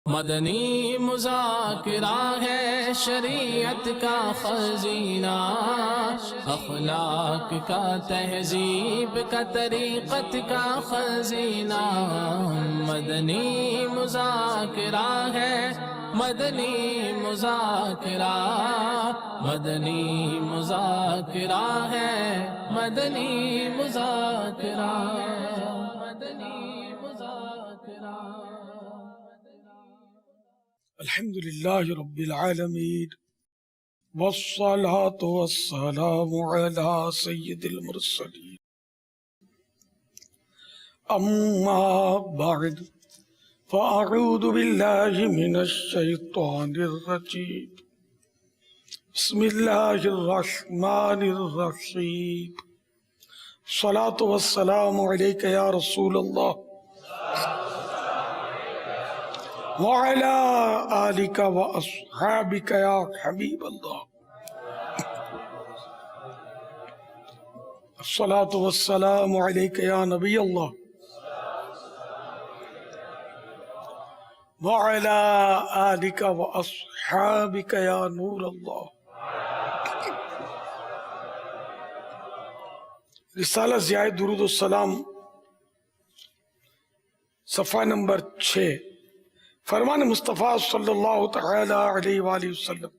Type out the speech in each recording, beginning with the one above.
مدنی مذاکرہ ہے شریعت کا خزینہ، اخلاق کا تہذیب کا طریقت کا خزینہ۔ مدنی مذاکرہ ہے، مدنی مذاکرہ، مدنی مذاکرہ ہے، مدنی مذاکرہ، مدنی مذاکرہ۔ الحمدللہ رب العالمین والصلاة والسلام علی سید المرسلین، اما بعد فاعوذ باللہ من الشیطان الرجیم، بسم اللہ الرحمن الرحیم، الصلاة والسلام علیک یا رسول اللہ وعلى آلك وأصحابك يا حبيب الله، الصلاة والسلام عليك يا نبي الله وعلى آلك وأصحابك يا نور الله۔ رسالہ ضیاء درود السلام صفحہ نمبر 6، فرمان مصطفیٰ صلی اللہ تعالی علیہ وآلہ وسلم،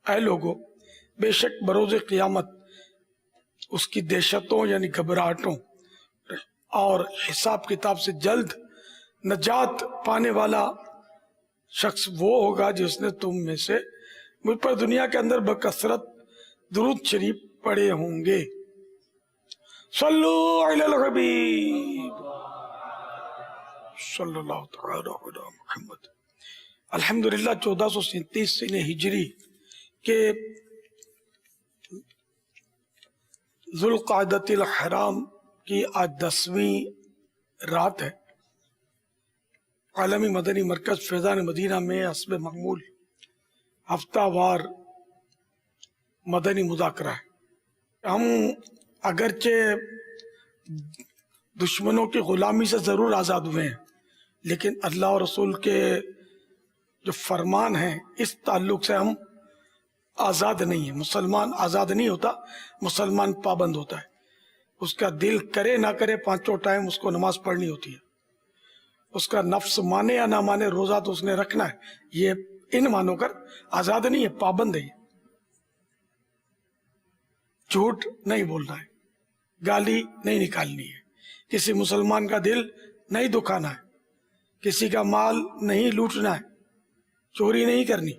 اے لوگو، بے شک بروز قیامت اس کی دہشتوں یعنی گھبراہٹوں اور حساب کتاب سے جلد نجات پانے والا شخص وہ ہوگا جس نے تم میں سے مجھ پر دنیا کے اندر بکثرت درود شریف پڑھے ہوں گے۔ صلو علی الحبیب صلی اللہ تعالی علی محمد۔ الحمدللہ 1437 سن ہجری کے ذوالقعدۃ الحرام کی آج 10ویں رات ہے۔ عالمی مدنی مرکز فیضان مدینہ میں حسب معمول ہفتہ وار مدنی مذاکرہ ہے۔ ہم اگرچہ دشمنوں کی غلامی سے ضرور آزاد ہوئے ہیں، لیکن اللہ اور رسول کے جو فرمان ہیں اس تعلق سے ہم آزاد نہیں ہیں۔ مسلمان آزاد نہیں ہوتا، مسلمان پابند ہوتا ہے۔ اس کا دل کرے نہ کرے 5 ٹائم اس کو نماز پڑھنی ہوتی ہے، اس کا نفس مانے یا نہ مانے روزہ تو اس نے رکھنا ہے۔ یہ ان مانو کر آزاد نہیں ہے، پابند ہے۔ جھوٹ نہیں بولنا ہے، گالی نہیں نکالنی ہے، کسی مسلمان کا دل نہیں دکھانا ہے، کسی کا مال نہیں لوٹنا ہے، چوری نہیں کرنی۔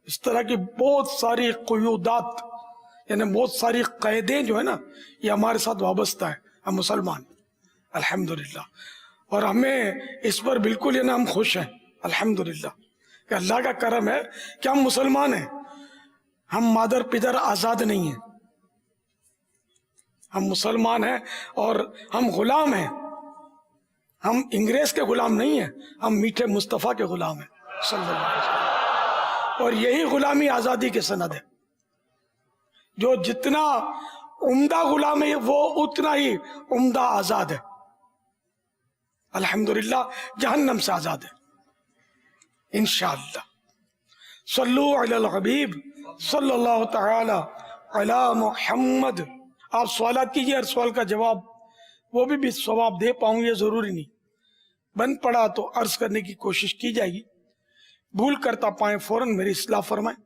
اس طرح کی بہت ساری قیودات یعنی بہت ساری قیدیں جو ہے نا، یہ ہمارے ساتھ وابستہ ہے۔ ہم مسلمان الحمدللہ، اور ہمیں اس پر بالکل یہ نا ہم خوش ہیں الحمدللہ کہ اللہ کا کرم ہے کہ ہم مسلمان ہیں۔ ہم مادر پدر آزاد نہیں ہیں، ہم مسلمان ہیں اور ہم غلام ہیں۔ ہم انگریز کے غلام نہیں ہیں، ہم میٹھے مصطفیٰ کے غلام ہیں صلی اللہ علیہ وسلم، اور یہی غلامی آزادی کے سند ہے۔ جو جتنا عمدہ غلام ہے وہ اتنا ہی عمدہ آزاد ہے، الحمدللہ جہنم سے آزاد ہے انشاءاللہ۔ صلو علی الحبیب صلی اللہ تعالی علی محمد۔ آپ سوالات کیجئے، ہر سوال کا جواب وہ بھی ثواب دے پاؤں یہ ضروری نہیں، بن پڑا تو عرض کرنے کی کوشش کی جائے گی۔ بھول کرتا پائیں فوراً میری اصلاح فرمائیں،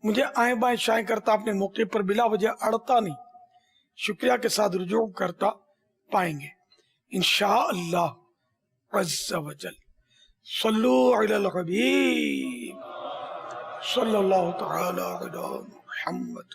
مجھے آئیں بائیں شائیں کرتا اپنے موقع پر بلا وجہ اڑتا نہیں، شکریہ کے ساتھ رجوع کرتا پائیں گے انشاءاللہ عز و جل۔ صلو علی الحبیب صلی اللہ تعالی علی محمد۔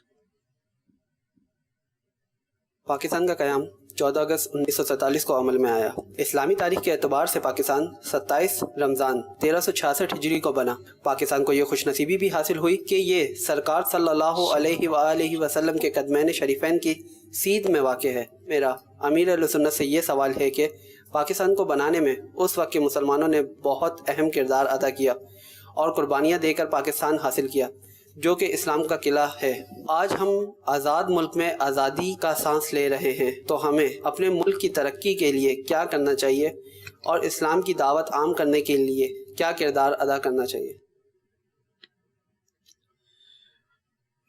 پاکستان کا قیام 14 اگست 1947 کو عمل میں آیا۔ اسلامی تاریخ کے اعتبار سے پاکستان 27 رمضان 1366 ہجری کو بنا۔ پاکستان کو یہ خوش نصیبی بھی حاصل ہوئی کہ یہ سرکار صلی اللہ علیہ وآلہ وسلم کے قدمین شریفین کی سیدھ میں واقع ہے۔ میرا امیر اہل سنت سے یہ سوال ہے کہ پاکستان کو بنانے میں اس وقت کے مسلمانوں نے بہت اہم کردار ادا کیا اور قربانیاں دے کر پاکستان حاصل کیا، جو کہ اسلام کا قلعہ ہے۔ آج ہم آزاد ملک میں آزادی کا سانس لے رہے ہیں، تو ہمیں اپنے ملک کی ترقی کے لیے کیا کرنا چاہیے اور اسلام کی دعوت عام کرنے کے لیے کیا کردار ادا کرنا چاہیے؟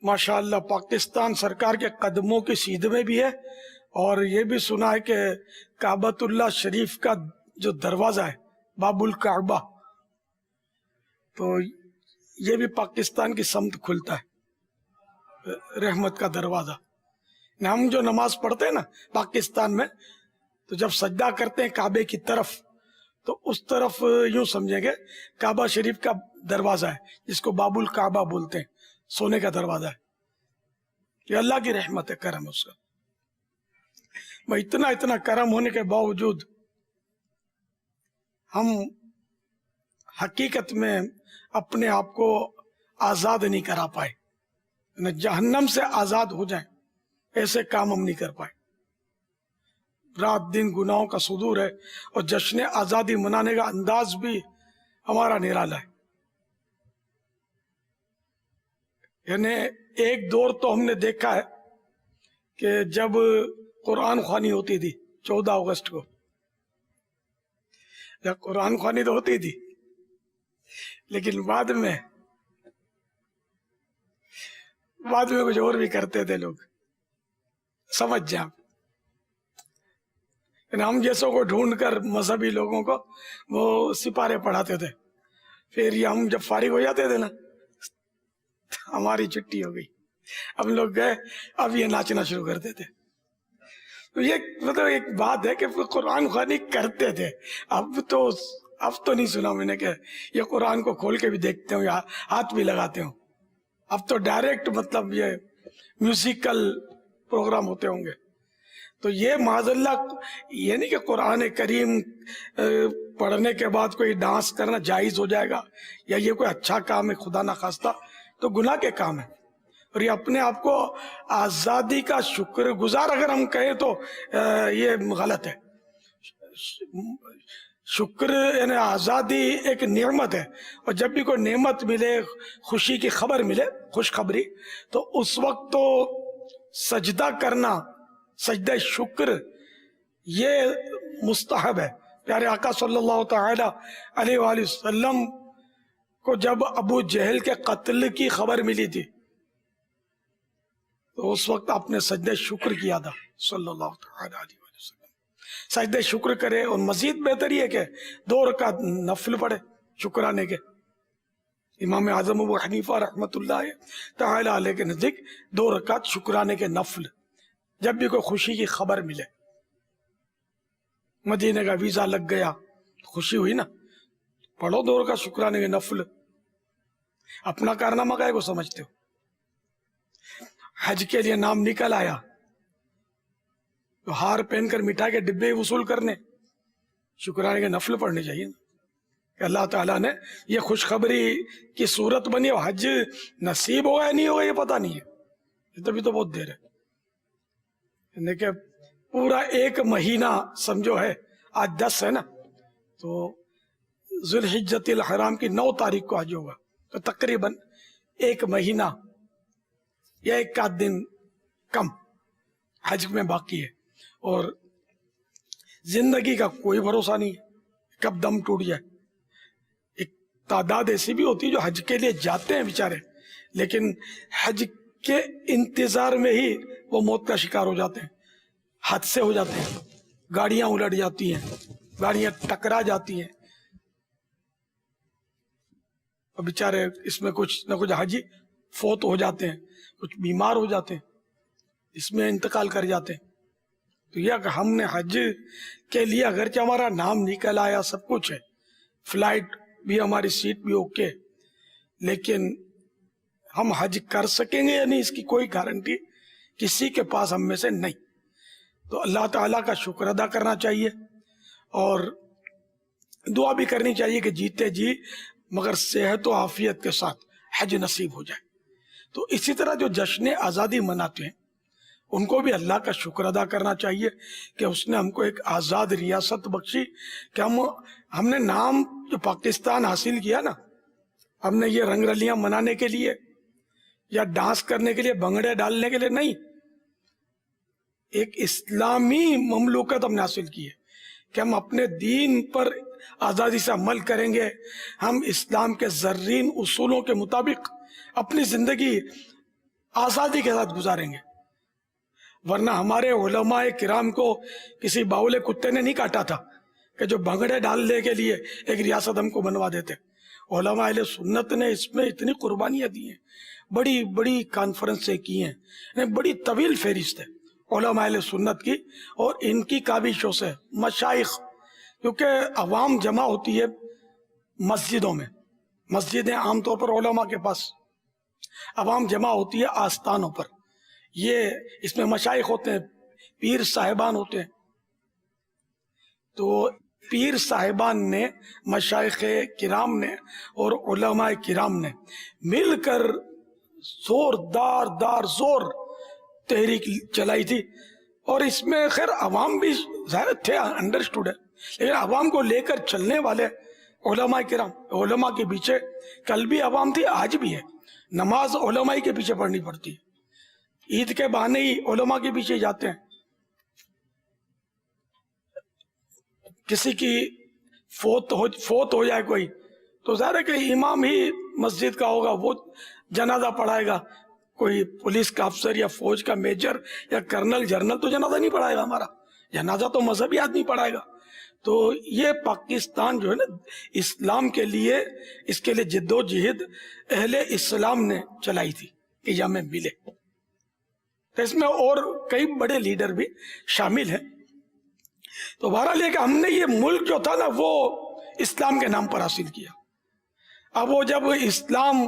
ماشاءاللہ پاکستان سرکار کے قدموں کی سیدھ میں بھی ہے، اور یہ بھی سنا ہے کہ کعبۃ اللہ شریف کا جو دروازہ ہے باب الکعبہ، تو یہ بھی پاکستان کی سمت کھلتا ہے، رحمت کا دروازہ۔ ہم جو نماز پڑھتے ہیں نا پاکستان میں، تو جب سجدہ کرتے ہیں کعبے کی طرف، تو اس طرف یوں سمجھیں گے کعبہ شریف کا دروازہ ہے، جس کو باب الکعبہ بولتے ہیں، سونے کا دروازہ ہے۔ یہ اللہ کی رحمت ہے، کرم ہے اس کا۔ میں اتنا کرم ہونے کے باوجود ہم حقیقت میں اپنے آپ کو آزاد نہیں کرا پائے، نہ جہنم سے آزاد ہو جائیں ایسے کام ہم نہیں کر پائے۔ رات دن گناہوں کا صدور ہے، اور جشن آزادی منانے کا انداز بھی ہمارا نرالا ہے۔ یعنی ایک دور تو ہم نے دیکھا ہے کہ جب قرآن خوانی ہوتی تھی 14 اگست کو، جب قرآن خوانی تو ہوتی تھی، لیکن بعد میں کچھ اور بھی کرتے تھے لوگ، سمجھ جائیں۔ ہم جیسوں کو ڈھونڈ کر مذہبی لوگوں کو وہ سپارے پڑھاتے تھے، پھر یہ ہم جب فارغ ہو جاتے تھے نا، ہماری چھٹی ہو گئی، ہم لوگ گئے، اب یہ ناچنا شروع کرتے تھے۔ تو یہ مطلب ایک بات ہے کہ قرآن خوانی کرتے تھے، اب تو نہیں سنا میں نے کہ یہ قرآن کو کھول کے بھی دیکھتے ہوں یا ہاتھ بھی لگاتے ہوں۔ اب تو ڈائریکٹ مطلب یہ میوزیکل پروگرام ہوتے ہوں گے۔ تو یہ معاذ اللہ، یہ نہیں کہ قرآن کریم پڑھنے کے بعد کوئی ڈانس کرنا جائز ہو جائے گا یا یہ کوئی اچھا کام ہے، خدا نخواستہ تو گناہ کے کام ہے، اور یہ اپنے آپ کو آزادی کا شکر گزار اگر ہم کہیں تو یہ غلط ہے۔ شکر یعنی آزادی ایک نعمت ہے، اور جب بھی کوئی نعمت ملے، خوشی کی خبر ملے، خوشخبری، تو اس وقت تو سجدہ کرنا، سجدہ شکر، یہ مستحب ہے۔ پیارے آقا صلی اللہ تعالی علیہ وآلہ وسلم کو جب ابو جہل کے قتل کی خبر ملی تھی، تو اس وقت آپ نے سجدہ شکر کیا تھا صلی اللہ تعالی علیہ وسلم۔ سجدہ شکر کرے، اور مزید بہتر یہ کہ 2 رکعت نفل پڑھے شکرانے کے۔ امام اعظم ابو حنیفہ رحمۃ اللہ تعالی علیہ کے نزدیک 2 رکعت شکرانے کے نفل، جب بھی کوئی خوشی کی خبر ملے، مدینے کا ویزا لگ گیا، خوشی ہوئی نا، پڑھو 2 رکعت شکرانے کے نفل۔ اپنا کارنامہ کائے کو سمجھتے ہو؟ حج کے لیے نام نکل آیا تو ہار پہن کر مٹھائی کے ڈبے وصول کرنے، شکرانے کے نفل پڑھنے چاہیے نا، کہ اللہ تعالیٰ نے یہ خوشخبری کی صورت بنی، اور حج نصیب ہوگا یا نہیں ہوگا یہ پتہ نہیں ہے، یہ تبھی تو بہت دیر ہے۔ یعنی کہ پورا 1 مہینہ سمجھو ہے، آج 10 ہے نا، تو ذوالحجۃ الحرام کی 9 تاریخ کو حج ہوگا، تو تقریباً 1 مہینہ یا 1 آدھ دن کم حج میں باقی ہے، اور زندگی کا کوئی بھروسہ نہیں ہے، کب دم ٹوٹ جائے۔ ایک تعداد ایسی بھی ہوتی ہے جو حج کے لیے جاتے ہیں بیچارے، لیکن حج کے انتظار میں ہی وہ موت کا شکار ہو جاتے ہیں، حادثے ہو جاتے ہیں، گاڑیاں الٹ جاتی ہیں، گاڑیاں ٹکرا جاتی ہیں، اور بیچارے اس میں کچھ نہ کچھ حاجی فوت ہو جاتے ہیں، کچھ بیمار ہو جاتے ہیں، اس میں انتقال کر جاتے ہیں۔ تو یہ کہ ہم نے حج کے لیے اگرچہ ہمارا نام نکل آیا، سب کچھ ہے، فلائٹ بھی ہماری سیٹ بھی اوکے، لیکن ہم حج کر سکیں گے یا نہیں اس کی کوئی گارنٹی کسی کے پاس ہم میں سے نہیں۔ تو اللہ تعالیٰ کا شکر ادا کرنا چاہیے، اور دعا بھی کرنی چاہیے کہ جیتے جی مگر صحت و عافیت کے ساتھ حج نصیب ہو جائے۔ تو اسی طرح جو جشن آزادی مناتے ہیں ان کو بھی اللہ کا شکر ادا کرنا چاہیے کہ اس نے ہم کو ایک آزاد ریاست بخشی، کہ ہم نے نام جو پاکستان حاصل کیا نا، ہم نے یہ رنگ رلیاں منانے کے لیے یا ڈانس کرنے کے لیے، بھنگڑے ڈالنے کے لیے نہیں، ایک اسلامی مملوکت ہم نے حاصل کی ہے، کہ ہم اپنے دین پر آزادی سے عمل کریں گے، ہم اسلام کے زرین اصولوں کے مطابق اپنی زندگی آزادی کے ساتھ گزاریں گے. ورنہ ہمارے علماء کرام کو کسی باولے کتے نے نہیں کاٹا تھا کہ جو بھنگڑے ڈالنے کے لیے ایک ریاست ہم کو بنوا دیتے. علماء اہل سنت نے اس میں اتنی قربانیاں دی ہیں، بڑی بڑی کانفرنسیں کی ہیں، بڑی طویل فہرست ہے علماء اہل سنت کی اور ان کی کاوشوں سے. مشائخ، کیونکہ عوام جمع ہوتی ہے مسجدوں میں، مسجدیں عام طور پر علماء کے پاس، عوام جمع ہوتی ہے آستانوں پر. یہ اس میں مشائخ ہوتے ہیں، پیر صاحبان ہوتے ہیں. تو پیر صاحبان نے، مشائخ کرام نے اور علماء کرام نے مل کر زور تحریک چلائی تھی. اور اس میں خیر عوام بھی ظاہر تھے، انڈرسٹوڈ ہے، لیکن عوام کو لے کر چلنے والے علماء کرام، علماء کے پیچھے کل بھی عوام تھی، آج بھی ہے. نماز علماء کے پیچھے پڑھنی پڑتی ہے، عید کے بہانے ہی علماء کے پیچھے جاتے ہیں. کسی کی فوت ہو جائے کوئی تو ظاہر ہے کہ امام ہی مسجد کا ہوگا، وہ جنازہ پڑھائے گا. کوئی پولیس کا افسر یا فوج کا میجر یا کرنل جنرل تو جنازہ نہیں پڑھائے گا، ہمارا جنازہ تو مذہبی آدمی پڑھائے گا. تو یہ پاکستان جو ہے نا اسلام کے لیے، اس کے لیے جد و جہد اہل اسلام نے چلائی تھی کہ یہ ہمیں ملے. تو اس میں اور کئی بڑے لیڈر بھی شامل ہیں. تو بہرحال یہ کہ ہم نے یہ ملک جو تھا نا وہ اسلام کے نام پر حاصل کیا. اب وہ جب اسلام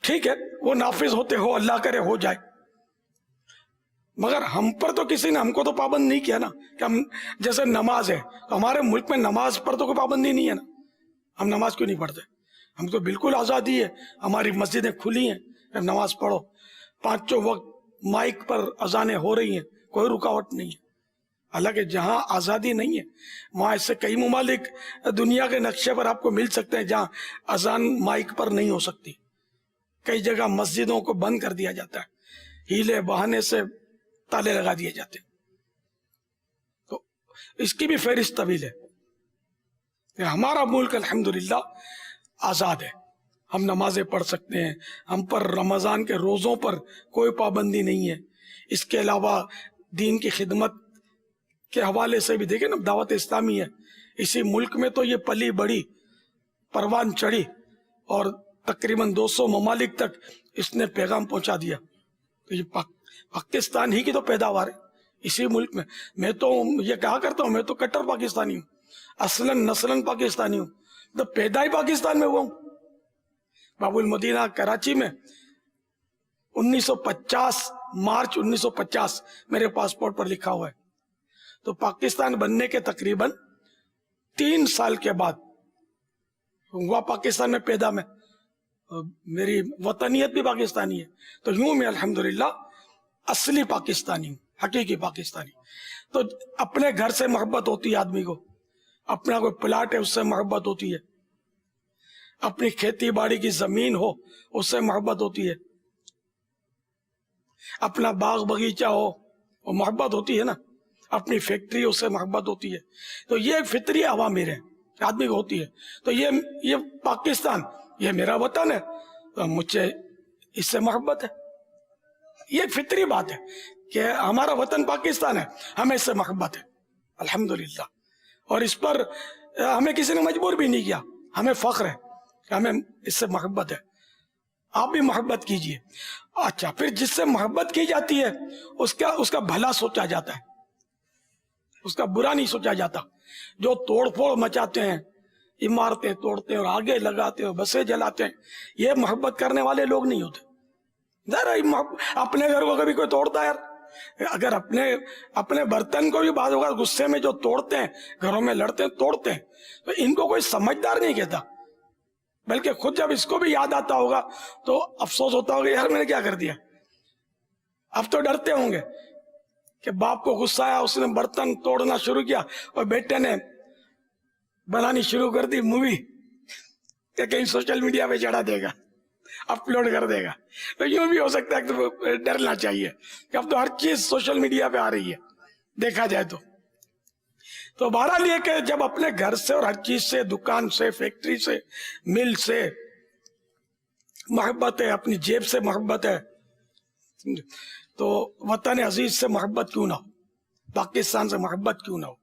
ٹھیک ہے وہ نافذ ہوتے ہو، اللہ کرے ہو جائے، مگر ہم پر تو کسی نے ہم کو تو پابند نہیں کیا نا کہ ہم جیسے نماز ہے تو ہمارے ملک میں نماز پر تو کوئی پابندی نہیں ہے نا. ہم نماز کیوں نہیں پڑھتے؟ ہم تو بالکل آزادی ہے، ہماری مسجدیں کھلی ہیں کہ نماز پڑھو، پانچوں وقت مائک پر اذانیں ہو رہی ہیں، کوئی رکاوٹ نہیں ہے. حالانکہ جہاں آزادی نہیں ہے وہاں اس سے کئی ممالک دنیا کے نقشے پر آپ کو مل سکتے ہیں جہاں اذان مائک پر نہیں ہو سکتی. کئی جگہ مسجدوں کو بند کر دیا جاتا ہے، ہیلے بہانے سے تالے لگا دیے جاتے ہیں. تو اس کی بھی فہرست طویل ہے. ہمارا ملک الحمدللہ آزاد ہے، ہم نمازیں پڑھ سکتے ہیں، ہم پر رمضان کے روزوں پر کوئی پابندی نہیں ہے. اس کے علاوہ دین کی خدمت کے حوالے سے بھی دیکھیں نا، دعوت اسلامی ہے اسی ملک میں تو یہ پلی بڑی، پروان چڑھی اور تقریباً 200 ممالک تک اس نے پیغام پہنچا دیا. تو یہ پاکستان ہی کی تو پیداوار ہے اسی ملک میں. میں تو یہ کہا کرتا ہوں میں تو کٹر پاکستانی ہوں، اصلاً نسلاً پاکستانی ہوں، تو پیدا ہی پاکستان میں ہوا ہوں. باب المدینہ کراچی میں 1950 مارچ 1950 میرے پاسپورٹ پر لکھا ہوا ہے. تو پاکستان بننے کے تقریباً 3 سال کے بعد ہوا پاکستان میں پیدا. میں میری وطنیت بھی پاکستانی ہے، تو یوں میں الحمدللہ اصلی پاکستانی ہوں، حقیقی پاکستانی. تو اپنے گھر سے محبت ہوتی ہے آدمی کو، اپنا کوئی پلاٹ ہے اس سے محبت ہوتی ہے، اپنی کھیتی باڑی کی زمین ہو اس سے محبت ہوتی ہے، اپنا باغ باغیچہ ہو وہ محبت ہوتی ہے نا، اپنی فیکٹری اس سے محبت ہوتی ہے. تو یہ ایک فطری عوامر ہے آدمی کو ہوتی ہے. تو یہ پاکستان یہ میرا وطن ہے تو مجھے اس سے محبت ہے. یہ ایک فطری بات ہے کہ ہمارا وطن پاکستان ہے، ہمیں اس سے محبت ہے الحمدللہ. اور اس پر ہمیں کسی نے مجبور بھی نہیں کیا، ہمیں فخر ہے کہ ہمیں اس سے محبت ہے. آپ بھی محبت کیجئے. اچھا، پھر جس سے محبت کی جاتی ہے اس کا بھلا سوچا جاتا ہے، اس کا برا نہیں سوچا جاتا. جو توڑ پھوڑ مچاتے ہیں، عمارتیں توڑتے ہیں اور آگے لگاتے ہیں، بسیں جلاتے ہیں، یہ محبت کرنے والے لوگ نہیں ہوتے. اپنے گھر کو کبھی کوئی توڑتا ہے؟ اگر اپنے برتن کو بھی بعض اوقات غصے میں جو توڑتے ہیں، گھروں میں لڑتے ہیں، توڑتے ہیں، تو ان کو کوئی سمجھدار نہیں کہتا. بلکہ خود جب اس کو بھی یاد آتا ہوگا تو افسوس ہوتا ہوگا یار میں نے کیا کر دیا. اب تو ڈرتے ہوں گے کہ باپ کو غصہ آیا، اس نے برتن توڑنا شروع کیا اور بیٹے نے بنانی شروع کر دی مووی کہ کہیں سوشل میڈیا پہ چڑھا دے گا، اپلوڈ کر دے گا. تو یوں بھی ہو سکتا ہے کہ ڈرنا چاہیے کہ اب تو ہر چیز سوشل میڈیا پہ آ رہی ہے دیکھا جائے تو. تو بہرحال یہ کہ جب اپنے گھر سے اور ہر چیز سے، دکان سے، فیکٹری سے، مل سے محبت ہے، اپنی جیب سے محبت ہے، تو وطن عزیز سے محبت کیوں نہ ہو، پاکستان سے محبت کیوں نہ ہو؟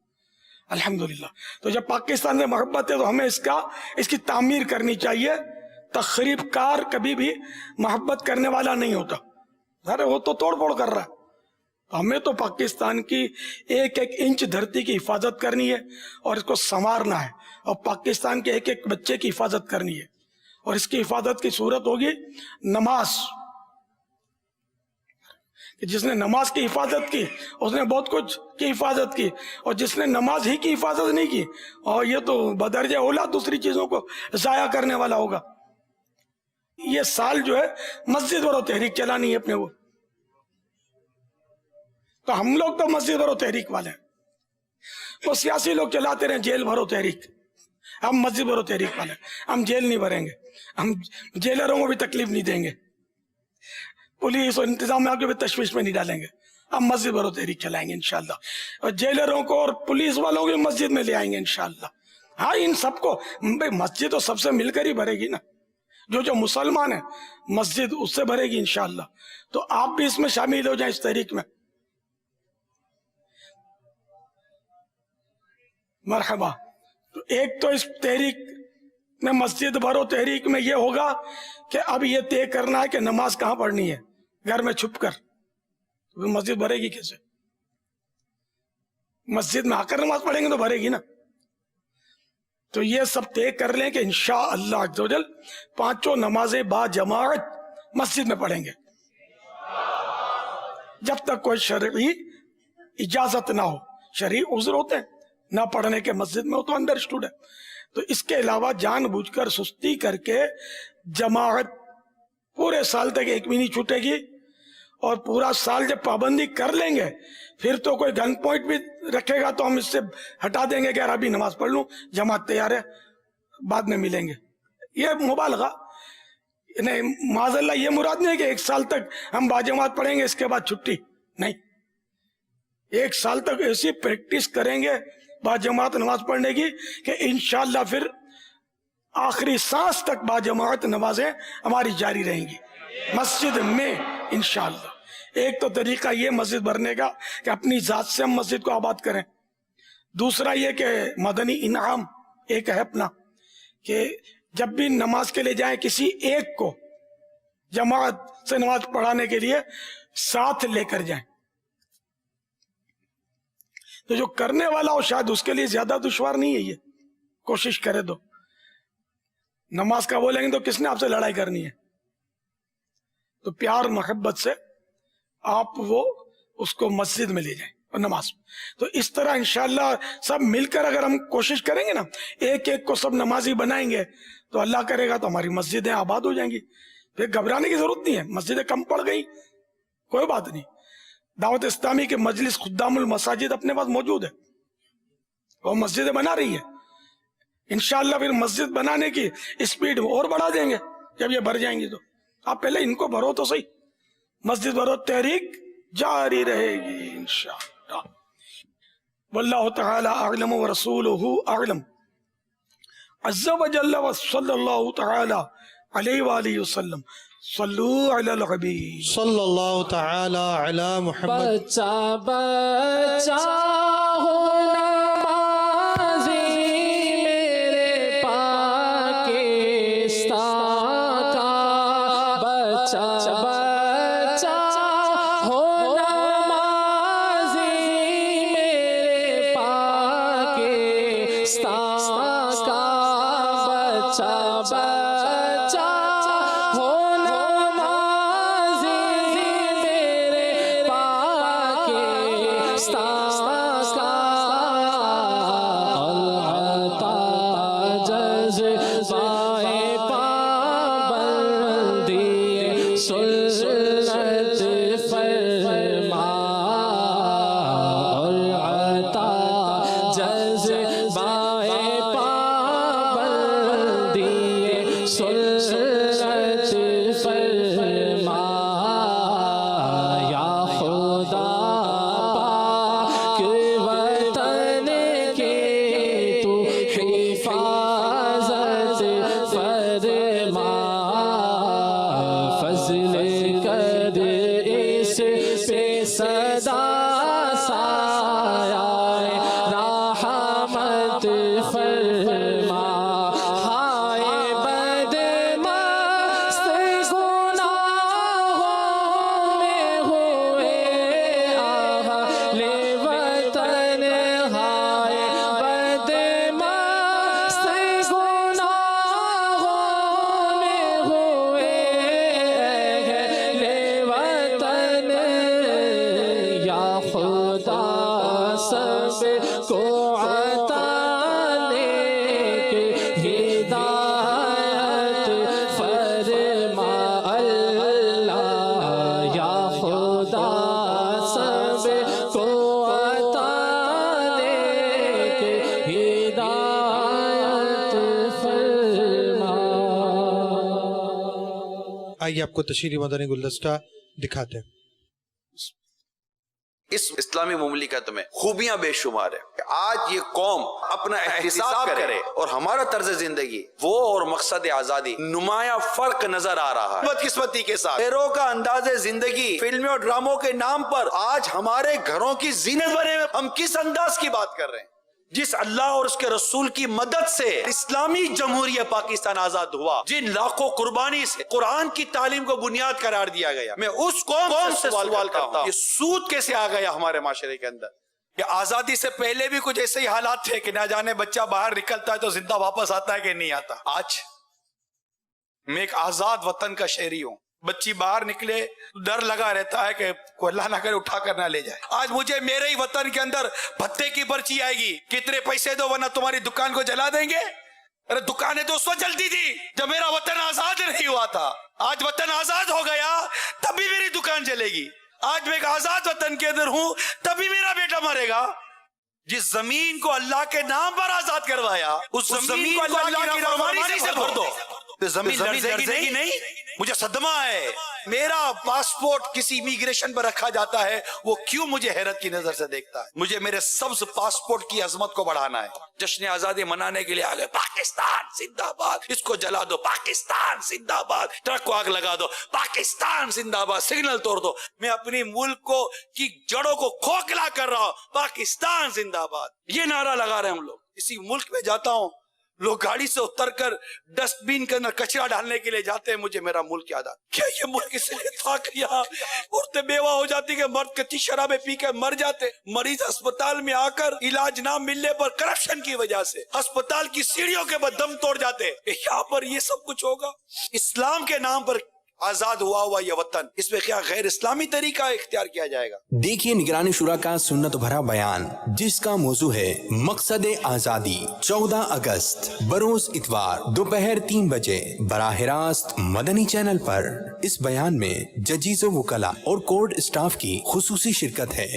الحمدللہ۔ تو جب پاکستان سے محبت ہے تو ہمیں اس کی تعمیر کرنی چاہیے۔ تخریب کار کبھی بھی محبت کرنے والا نہیں ہوتا، ارے وہ تو توڑ پھوڑ کر رہا ہے۔ ہمیں تو پاکستان کی ایک ایک انچ دھرتی کی حفاظت کرنی ہے اور اس کو سنوارنا ہے، اور پاکستان کے ایک ایک بچے کی حفاظت کرنی ہے، اور اس کی حفاظت کی صورت ہوگی نماز۔ کہ جس نے نماز کی حفاظت کی اس نے بہت کچھ کی حفاظت کی، اور جس نے نماز ہی کی حفاظت نہیں کی، اور یہ تو بدرجہ اولا دوسری چیزوں کو ضائع کرنے والا ہوگا۔ یہ سال جو ہے مسجد بھرو تحریک چلانی ہے اپنے، تو ہم لوگ تو مسجد بھرو تحریک والے ہیں، وہ سیاسی لوگ چلاتے رہے جیل بھرو تحریک، ہم مسجد بھرو تحریک والے ہیں۔ ہم جیل نہیں بھریں گے، ہم جیلروں کو بھی تکلیف نہیں دیں گے، پولیس اور انتظامیہ کو بھی تشویش میں نہیں ڈالیں گے، ہم مسجد بھرو تحریک چلائیں گے انشاءاللہ، اور جیلروں کو اور پولیس والوں کو بھی مسجد میں لے آئیں گے انشاءاللہ۔ ہاں ان سب کو مسجد تو سب سے مل کر ہی بھرے گی نا، جو مسلمان ہیں مسجد اس سے بھرے گی انشاءاللہ۔ تو آپ بھی اس میں شامل ہو جائیں اس تحریک میں، مرحبا۔ تو ایک تو اس تحریک میں، مسجد بھرو تحریک میں یہ ہوگا کہ اب یہ طے کرنا ہے کہ نماز کہاں پڑھنی ہے، گھر میں چھپ کر، مسجد بھرے گی کیسے؟ مسجد میں آ کر نماز پڑھیں گے تو بھرے گی نا۔ تو یہ سب طے کر لیں کہ انشاءاللہ عز و جل 5 نمازیں با جماعت مسجد میں پڑھیں گے، جب تک کوئی شرعی اجازت نہ ہو۔ شرعی عذر ہوتے ہیں نہ پڑھنے کے مسجد میں، وہ تو انڈرسٹوڈ ہے۔ تو اس کے علاوہ جان بوجھ کر سستی کر کے جماعت پورے سال تک ایک بھی نہیں چھوٹے گی، اور پورا سال جب پابندی کر لیں گے پھر تو کوئی گن پوائنٹ بھی رکھے گا تو ہم اس سے ہٹا دیں گے کہ یار ابھی نماز پڑھ لوں، جماعت تیار ہے، بعد میں ملیں گے۔ یہ مبالغہ نہیں، معاذ اللہ یہ مراد نہیں ہے کہ 1 سال تک ہم باجماعت پڑھیں گے اس کے بعد چھٹی، نہیں، 1 سال تک ایسی پریکٹس کریں گے باجماعت نماز پڑھنے کی کہ انشاءاللہ پھر آخری سانس تک باجماعت نمازیں ہماری جاری رہیں گی مسجد میں انشاءاللہ۔ ایک تو طریقہ یہ مسجد بھرنے کا کہ اپنی ذات سے ہم مسجد کو آباد کریں، دوسرا یہ کہ مدنی انعام ایک ہے اپنا، کہ جب بھی نماز کے لیے جائیں کسی ایک کو جماعت سے نماز پڑھانے کے لیے ساتھ لے کر جائیں، تو جو کرنے والا ہو شاید اس کے لیے زیادہ دشوار نہیں ہے، یہ کوشش کرے تو نماز کا بولیں گے تو کس نے آپ سے لڑائی کرنی ہے؟ تو پیار محبت سے آپ اس کو مسجد میں لے جائیں اور نماز۔ تو اس طرح انشاءاللہ سب مل کر اگر ہم کوشش کریں گے نا، ایک ایک کو سب نمازی بنائیں گے تو اللہ کرے گا تو ہماری مسجدیں آباد ہو جائیں گی، پھر گھبرانے کی ضرورت نہیں ہے۔ مسجدیں کم پڑ گئی کوئی بات نہیں، دعوت اسلامی کے مجلس خدام المساجد اپنے پاس موجود ہے، وہ مسجدیں بنا رہی ہے، انشاءاللہ پھر مسجد بنانے کی اسپیڈ اور بڑھا دیں گے جب یہ بھر جائیں گی۔ تو آپ پہلے ان کو بھرو تو صحیح، مسجد بھرو تحریک جاری رہے گی انشاءاللہ۔ واللہ تعالی اعلم ورسولہ اعلم عز وجل، وصلی اللہ تعالی علیہ وآلہ وسلم۔ صلو علی الحبیب صلی اللہ تعالی علی محمد۔ بچہ بچہ ہو نمازی میرے پاکستان کا، بچہ بچہ ہو نمازی میرے پاکستان کا، بچہ بچہ ہو نمازی میرے پاکستان کا، العطا جذبۂ پابندی سنت فرما، العطا جذبۂ پابندی سنت فرما، یا خدا پاک سایہ رحمت فرما ہائے بدمست گناہوں میں ہوئے اہل وطن ہائے بدمست گناہوں میں ہوئے اہل وطن یا خدا سب کو عطا نیک ہدایت فرما اللہ یا خدا سب کو عطا نیک ہدایت فرما. آئیے آپ کو تشہیری مدنی گلدستہ دکھاتے ہیں. اس اسلامی مملکت میں خوبیاں بے شمار ہے. آج یہ قوم اپنا احتساب کرے اور ہمارا طرز زندگی وہ اور مقصد آزادی نمایاں فرق نظر آ رہا ہے. بدقسمتی کے ساتھ ہیرو کا انداز زندگی فلموں اور ڈراموں کے نام پر آج ہمارے گھروں کی زینت بنے ہوئے ہم کس انداز کی بات کر رہے ہیں؟ جس اللہ اور اس کے رسول کی مدد سے اسلامی جمہوریہ پاکستان آزاد ہوا، جن لاکھوں قربانی سے قرآن کی تعلیم کو بنیاد قرار دیا گیا، میں اس قوم سے سوال کرتا ہوں یہ سود کیسے آ گیا ہمارے معاشرے کے اندر؟ کہ آزادی سے پہلے بھی کچھ ایسے ہی حالات تھے کہ نہ جانے بچہ باہر نکلتا ہے تو زندہ واپس آتا ہے کہ نہیں آتا. آج میں ایک آزاد وطن کا شہری ہوں، بچی باہر نکلے ڈر لگا رہتا ہے کہ کوئی اللہ نہ کرے اٹھا کر نہ لے جائے. آج مجھے میرے ہی وطن کے اندر بھتے کی پرچی آئے گی، کتنے پیسے دو ورنہ تمہاری دکان کو جلا دیں گے. ارے دکانیں تو اس وقت جلتی تھی جب میرا وطن آزاد نہیں ہوا تھا. آج وطن آزاد ہو گیا تبھی میری دکان جلے گی. آج میں ایک آزاد وطن کے اندر ہوں تبھی میرا بیٹا مرے گا. جس زمین کو اللہ کے نام پر آزاد کروایا اس زمین کو اللہ کی نافرمانی سے بھر دو. زمین لرزے گی نہیں. مجھے صدمہ ہے، میرا پاسپورٹ کسی امیگریشن پر رکھا جاتا ہے وہ کیوں مجھے حیرت کی نظر سے دیکھتا ہے؟ مجھے میرے سبز پاسپورٹ کی عظمت کو بڑھانا ہے. جشن آزادی منانے کے لیے آگے پاکستان زندہ باد، اس کو جلا دو پاکستان زندہ باد، ٹرک کو آگ لگا دو پاکستان زندہ باد، سگنل توڑ دو. میں اپنی ملک کو کی جڑوں کو کھوکھلا کر رہا ہوں، پاکستان زندہ باد یہ نعرہ لگا رہے ہیں ہم لوگ. اسی ملک میں جاتا ہوں، لوگ گاڑی سے اتر کر ڈسٹ بین کے اندر کچرا ڈالنے کے لیے جاتے ہیں، مجھے میرا ملک یاد آتا. کیا یہ ملک اس لیے تھا کہ یہاں عورتیں بیوہ ہو جاتی کہ مرد کچی شرابیں پی کے مر جاتے، مریض ہسپتال میں آ کر علاج نہ ملنے پر کرپشن کی وجہ سے ہسپتال کی سیڑھیوں کے بعد دم توڑ جاتے. یہاں پر یہ سب کچھ ہوگا؟ اسلام کے نام پر آزاد ہوا یہ وطن، اس میں کیا غیر اسلامی طریقہ اختیار کیا جائے گا؟ دیکھیے نگرانی شورا کا سنت بھرا بیان جس کا موضوع ہے مقصد آزادی، 14 اگست بروز اتوار دوپہر 3 بجے براہ راست مدنی چینل پر. اس بیان میں ججیز و وکلا اور کورٹ اسٹاف کی خصوصی شرکت ہے.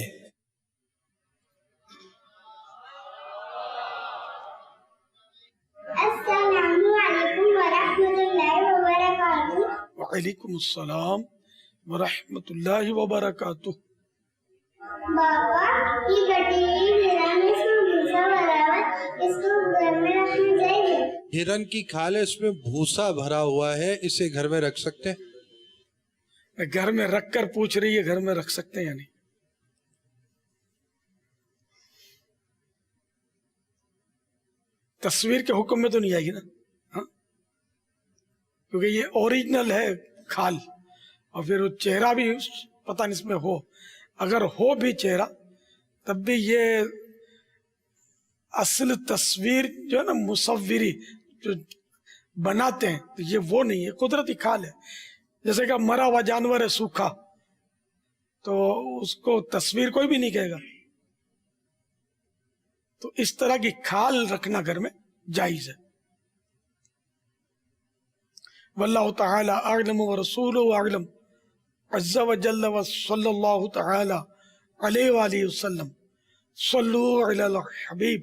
السلام علیکم ورحمۃ اللہ وبرکاتہ. وعلیکم السلام ورحمۃ اللہ وبرکاتہ. بابا یہ کٹی ہوئی ہرن اس میں بھوسا بھرا ہوا، اس کو گھر میں رکھنا چاہیے؟ ہرن کی کھال ہے، اس میں بھوسا بھرا ہوا ہے، اسے گھر میں رکھ سکتے ہیں؟ گھر میں رکھ کر پوچھ رہی ہے گھر میں رکھ سکتے ہیں یا نہیں؟ تصویر کے حکم میں تو نہیں آئے گی نا، کیونکہ یہ اوریجنل ہے کھال، اور پھر وہ چہرہ بھی پتہ نہیں اس میں ہو. اگر ہو بھی چہرہ تب بھی یہ اصل تصویر جو ہے نا مصوری جو بناتے ہیں تو یہ وہ نہیں ہے، قدرتی کھال ہے. جیسے کہ مرا ہوا جانور ہے سوکھا تو اس کو تصویر کوئی بھی نہیں کہے گا. تو اس طرح کی کھال رکھنا گھر میں جائز ہے. واللہ تعالی اعلم ورسولہ اعلم عز وجل وصلی اللہ تعالی علیہ وآلہ وسلم. صلو علی الحبیب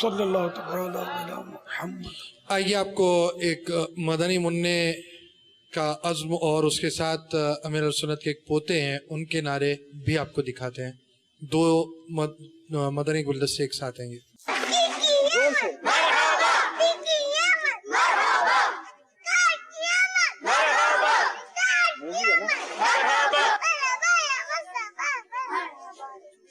صلی اللہ تعالی علی محمد. آئیے آپ کو ایک مدنی منع کا عزم اور اس کے ساتھ امیر السنت کے ایک پوتے ہیں ان کے نعرے بھی آپ کو دکھاتے ہیں. 2 مدنی گلدستے ایک ساتھ ہیں.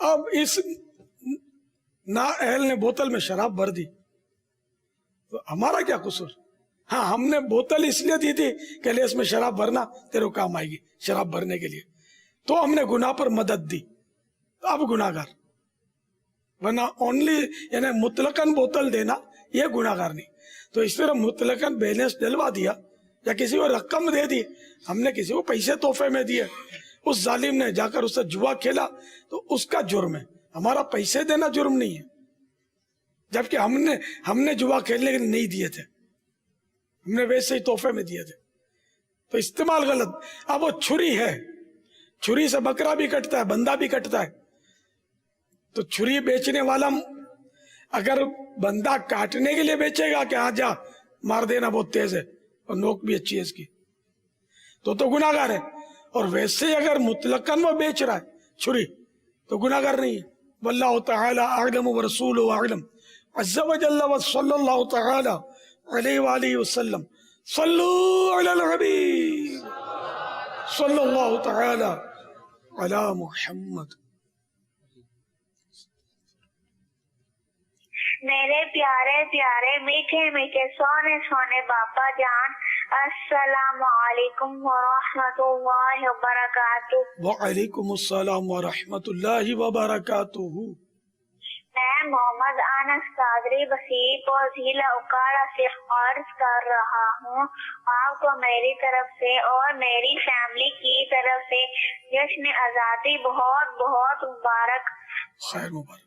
اب اس نااہل نے بوتل میں شراب بھر دی تو ہمارا کیا قصور؟ ہاں ہم نے بوتل اس لیے دی تھی کہ لے اس میں شراب بھرنا، تیرے کو کام آئے گی شراب بھرنے کے لیے، تو ہم نے گناہ پر مدد دی، تو اب گناہ گار، ورنہ اونلی یعنی مطلقاً بوتل دینا یہ گناہ گار نہیں۔ تو اس طرح مطلقاً بیلنس ڈلوا دیا یا کسی کو رقم دے دی، ہم نے کسی کو پیسے تحفے میں دیے، اس ظالم نے جا کر اس سے جوا کھیلا تو اس کا جرم ہے، ہمارا پیسے دینا جرم نہیں ہے، جبکہ ہم نے جوا کھیلنے کے لیے نہیں دیے تھے، ہم نے ویسے ہی تحفے میں دیے تھے۔ تو استعمال غلط۔ اب وہ چھری ہے، چھری سے بکرا بھی کٹتا ہے، بندہ بھی کٹتا ہے، تو چھری بیچنے والا اگر بندہ کاٹنے کے لیے بیچے گا کہ آ جا مار دینا بہت تیز ہے اور نوک بھی اچھی ہے اس کی، تو گناہ گار ہے، اور ویسے ہی اگر مطلقاً وہ بیچ رہا ہے چھری تو گناہ گار نہیں ہے۔ واللہ تعالی اعلم ورسولہ اعلم عز وجل وصلی اللہ تعالی علیہ وآلہ وسلم صلو علی الحبیب صلی اللہ تعالی علی محمد۔ میرے پیارے پیارے میٹھے میٹھے سونے سونے باپا جان، السلام علیکم ورحمۃ اللہ وبرکاتہ۔ وعلیکم السلام ورحمۃ اللہ وبرکاتہ۔ میں محمد انس قادری بسیط اور ضلع اکاڑا سے عرض کر رہا ہوں، آپ کو میری طرف سے اور میری فیملی کی طرف سے جشن آزادی بہت بہت مبارک۔ خیر مبارک۔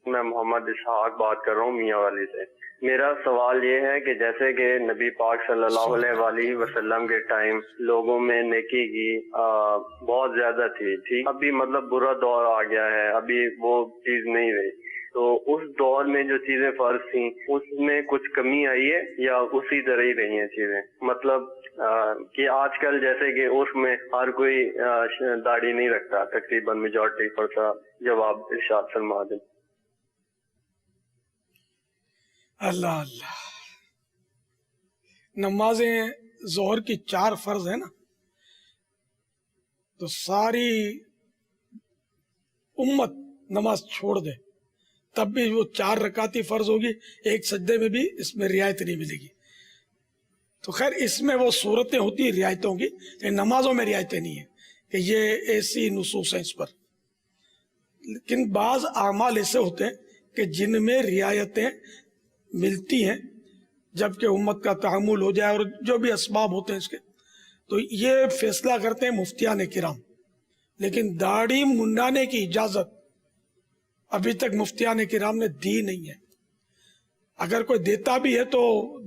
میں محمد اسحاق بات کر رہا ہوں میاں والی سے۔ میرا سوال یہ ہے کہ جیسے کہ نبی پاک صلی اللہ علیہ وآلہ وسلم کے ٹائم لوگوں میں نیکی کی بہت زیادہ تھی، ٹھیک، ابھی مطلب برا دور آ گیا ہے، ابھی وہ چیز نہیں رہی، تو اس دور میں جو چیزیں فرض تھیں اس میں کچھ کمی آئی ہے یا اسی طرح ہی رہی ہیں چیزیں؟ مطلب کہ آج کل جیسے کہ اس میں ہر کوئی داڑھی نہیں رکھتا، تقریباً میجورٹی پڑتا، جواب ارشاد فرما دیں۔ اللہ اللہ، نمازیں ظہر کی 4 فرض ہیں نا، تو ساری امت نماز چھوڑ دے تب بھی وہ 4 رکعتی فرض ہوگی، ایک سجدے میں بھی اس میں رعایت نہیں ملے گی۔ تو خیر اس میں وہ صورتیں ہوتی ہیں رعایتوں کی، لیکن نمازوں میں رعایتیں نہیں ہیں کہ یہ ایسی نصوص ہیں اس پر۔ لیکن بعض اعمال ایسے ہوتے ہیں کہ جن میں رعایتیں ملتی ہیں جبکہ امت کا تحمل ہو جائے، اور جو بھی اسباب ہوتے ہیں اس کے، تو یہ فیصلہ کرتے ہیں مفتیان کرام۔ لیکن داڑھی منڈانے کی اجازت ابھی تک مفتیان کرام نے دی نہیں ہے، اگر کوئی دیتا بھی ہے تو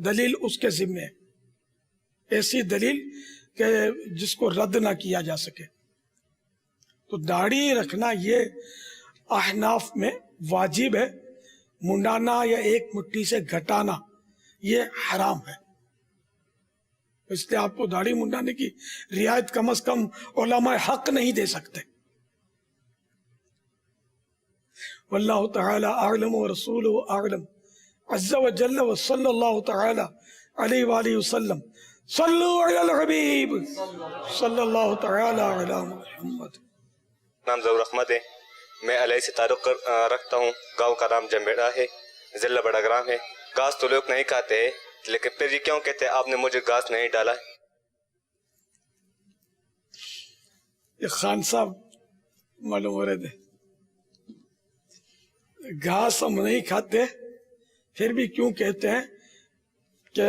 دلیل اس کے ذمہ ہے، ایسی دلیل کہ جس کو رد نہ کیا جا سکے۔ تو داڑھی رکھنا یہ احناف میں واجب ہے، منڈانا یا ایک مٹھی سے گھٹانا یہ حرام ہے، اس لیے آپ کو داڑھی منڈانے کی رعایت کم از کم علماء حق نہیں دے سکتے۔ واللہ تعالی اعلم ورسولہ اعلم عز وجل وصلی اللہ تعالی علیہ وآلہ وسلم صلو علی الحبیب صلی اللہ تعالی علی محمد۔ نام ضرور احمد ہے، میں علیہ سے تعلق رکھتا ہوں، گاؤں کا نام جمبیڑا ہے، ضلع بڑا گرام ہے۔ گھاس تو لوگ نہیں کھاتے ہیں، لیکن پھر یہ کیوں کہتے ہیں آپ نے مجھے گھاس نہیں ڈالا ہے؟ یہ خان صاحب معلوم ہو رہے تھے، گھاس ہم نہیں کھاتے پھر بھی کیوں کہتے ہیں کہ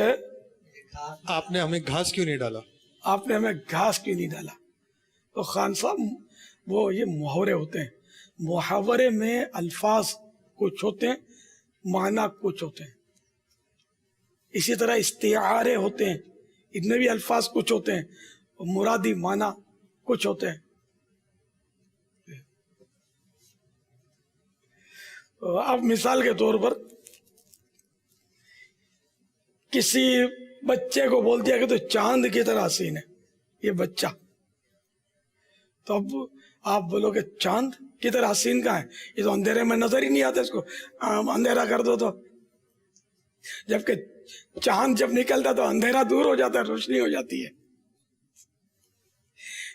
آپ نے ہمیں گھاس کیوں نہیں ڈالا؟ آپ نے ہمیں گھاس کیوں نہیں ڈالا؟ تو خان صاحب وہ یہ محاورے ہوتے ہیں، محاورے میں الفاظ کچھ ہوتے ہیں، معنی کچھ ہوتے ہیں، اسی طرح استعارے ہوتے ہیں، ان میں بھی الفاظ کچھ ہوتے ہیں، مرادی معنی کچھ ہوتے ہیں۔ اب مثال کے طور پر کسی بچے کو بول دیا کہ تو چاند کی طرح حسین ہے یہ بچہ، تو اب آپ بولو کہ چاند کی طرح حسین کہاں ہے، یہ تو اندھیرے میں نظر ہی نہیں آتا، اس کو اندھیرا کر دو تو، جبکہ چاند جب نکلتا تو اندھیرا دور ہو جاتا ہے، روشنی ہو جاتی ہے۔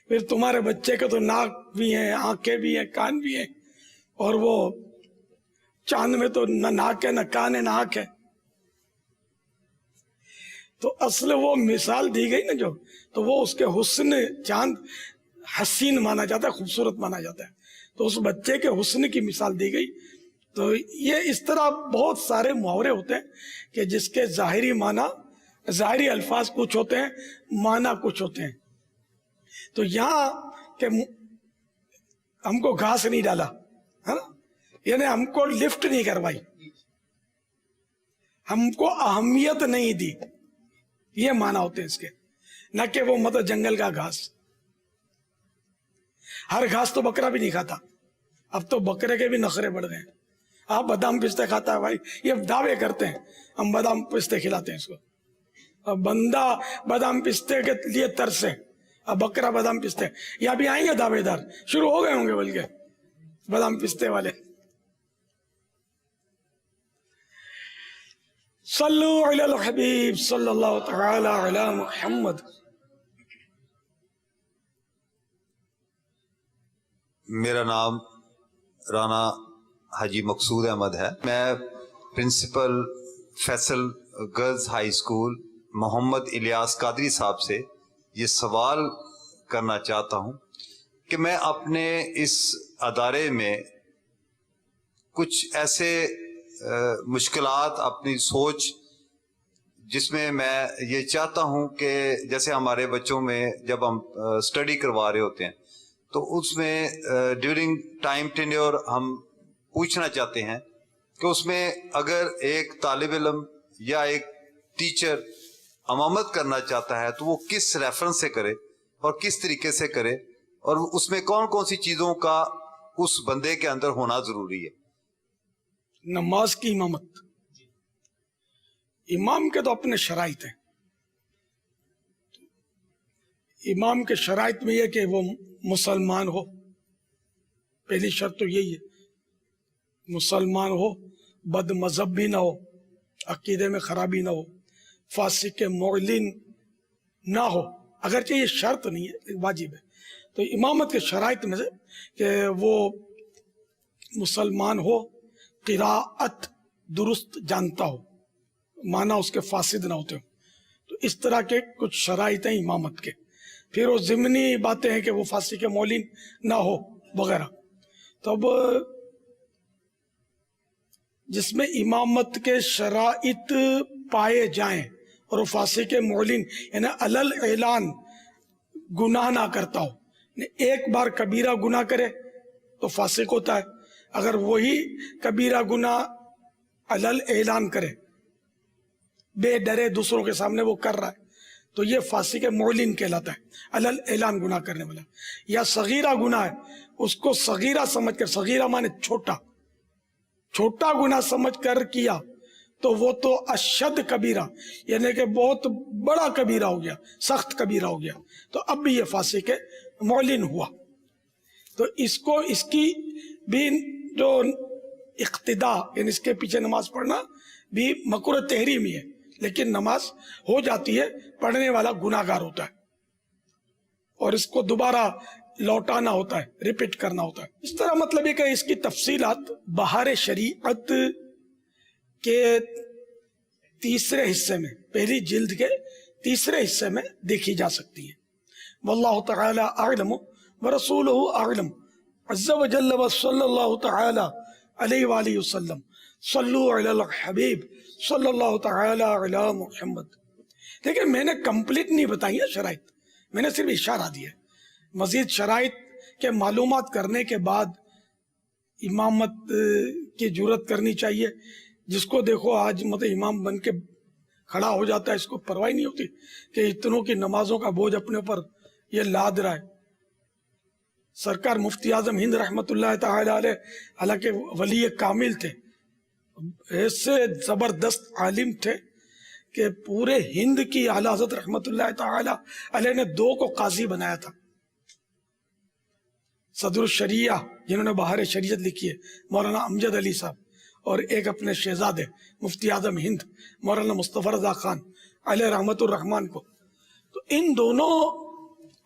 پھر تمہارے بچے کے تو ناک بھی ہیں, آنکھیں بھی ہیں, کان بھی ہیں, اور وہ چاند میں تو نہ ناک ہے نہ کان ہے نہ آنکھ ہے. تو اصل وہ مثال دی گئی نا جو, تو وہ اس کے حسن, چاند حسین مانا جاتا ہے, خوبصورت مانا جاتا ہے, تو اس بچے کے حسن کی مثال دی گئی. تو یہ اس طرح بہت سارے محاورے ہوتے ہیں کہ جس کے ظاہری معنی, ظاہری الفاظ کچھ ہوتے ہیں, معنی کچھ ہوتے ہیں. تو یہاں کہ ہم کو گھاس نہیں ڈالا ہے نا, یعنی ہم کو لفٹ نہیں کروائی, ہم کو اہمیت نہیں دی, یہ معنی ہوتے ہیں اس کے. نہ کہ وہ مطلب جنگل کا گھاس, ہر گھاس تو بکرا بھی نہیں کھاتا. اب تو بکرے کے بھی نخرے بڑھ گئے ہیں. آپ بادام پستے کھاتا ہے بھائی, یہ دعوے کرتے ہیں ہم بادام پستے کھلاتے ہیں اس کو. اب بندہ بادام پستے کے لیے ترسے, اب بکرا بادام پستے, یا بھی آئیں گے دعوے دار, شروع ہو گئے ہوں گے بلکہ بادام پستے والے. صلو علی الحبیب صلی اللہ تعالی علی محمد. میرا نام رانا حاجی مقصود احمد ہے. میں principal Faisal girls high school Muhammad Ilyas Qadri صاحب سے یہ سوال کرنا چاہتا ہوں کہ میں اپنے اس ادارے میں کچھ ایسے مشکلات, اپنی سوچ, جس میں یہ چاہتا ہوں کہ جیسے ہمارے بچوں میں جب ہم اسٹڈی کروا رہے ہوتے ہیں تو اس میں ڈیورنگ ٹائم ٹینیور ہم پوچھنا چاہتے ہیں کہ اس میں اگر ایک طالب علم یا ایک ٹیچر امامت کرنا چاہتا ہے تو وہ کس ریفرنس سے کرے اور کس طریقے سے کرے, اور اس میں کون کون سی چیزوں کا اس بندے کے اندر ہونا ضروری ہے. نماز کی امامت, امام کے تو اپنے شرائط ہیں. امام کے شرائط میں یہ کہ وہ مسلمان ہو, پہلی شرط تو یہی ہے, مسلمان ہو, بد مذہب بھی نہ ہو, عقیدے میں خرابی نہ ہو, فاسق معلن نہ ہو. اگرچہ یہ شرط نہیں ہے, واجب ہے. تو امامت کے شرائط میں سے کہ وہ مسلمان ہو, قراءت درست جانتا ہو, معنی اس کے فاسد نہ ہوتے ہو. تو اس طرح کے کچھ شرائط ہیں امامت کے. پھر وہ ضمنی باتیں ہیں کہ وہ فاسق معلن نہ ہو وغیرہ. تو اب جس میں امامت کے شرائط پائے جائیں اور وہ فاسق معلن یعنی علل اعلان گناہ نہ کرتا ہو, ایک بار کبیرہ گناہ کرے تو فاسق ہوتا ہے. اگر وہی کبیرہ گناہ علل اعلان کرے, بے ڈرے دوسروں کے سامنے وہ کر رہا ہے, تو یہ فاسق معلن کہلاتا ہے, علل اعلان گناہ کرنے والا. یا صغیرہ گناہ ہے, اس کو صغیرہ سمجھ کر, صغیرہ مانے چھوٹا, چھوٹا گناہ سمجھ کر کیا تو وہ تو اشد کبیرہ یعنی کہ بہت بڑا کبیرہ ہو گیا, سخت کبیرہ ہو گیا, تو اب بھی یہ فاسق معلن ہوا. تو اس کو, اس کی بھی جو اقتداء یعنی اس کے پیچھے نماز پڑھنا بھی مکروہ تحریمی ہے, لیکن نماز ہو جاتی ہے, پڑھنے والا گناہ گار ہوتا ہے اور اس کو دوبارہ لوٹانا ہوتا ہے, ریپیٹ کرنا ہوتا ہے. اس طرح مطلب ہے کہ اس کی تفصیلات بہار شریعت کے تیسرے حصے میں, پہلی جلد کے تیسرے حصے میں دیکھی جا سکتی ہیں. واللہ تعالی اعلم ورسولہ اعلم عز وجل وصلی اللہ تعالی علیہ وآلہ وسلم. صلو علی الحبیب صلی اللہ تعالی علی محمد. لیکن میں نے کمپلیٹ نہیں بتائی ہے شرائط, میں نے صرف اشارہ دیا ہے. مزید شرائط کے معلومات کرنے کے بعد امامت کی جرت کرنی چاہیے. جس کو دیکھو آج مطلب امام بن کے کھڑا ہو جاتا ہے, اس کو پرواہ نہیں ہوتی کہ اتنوں کی نمازوں کا بوجھ اپنے اوپر یہ لاد رہا ہے. سرکار مفتی اعظم ہند رحمت اللہ تعالی علیہ حالانکہ ولی کامل تھے, ایسے زبردست عالم تھے کہ پورے ہند کی اعلی حضرت رحمت اللہ تعالی علیہ نے 2 کو قاضی بنایا تھا. صدر الشریعہ جنہوں نے بہار شریعت لکھی ہے مولانا امجد علی صاحب, اور ایک اپنے شہزادے مفتی اعظم ہند مولانا مصطفی رضا خان علیہ رحمت الرحمان کو. تو ان دونوں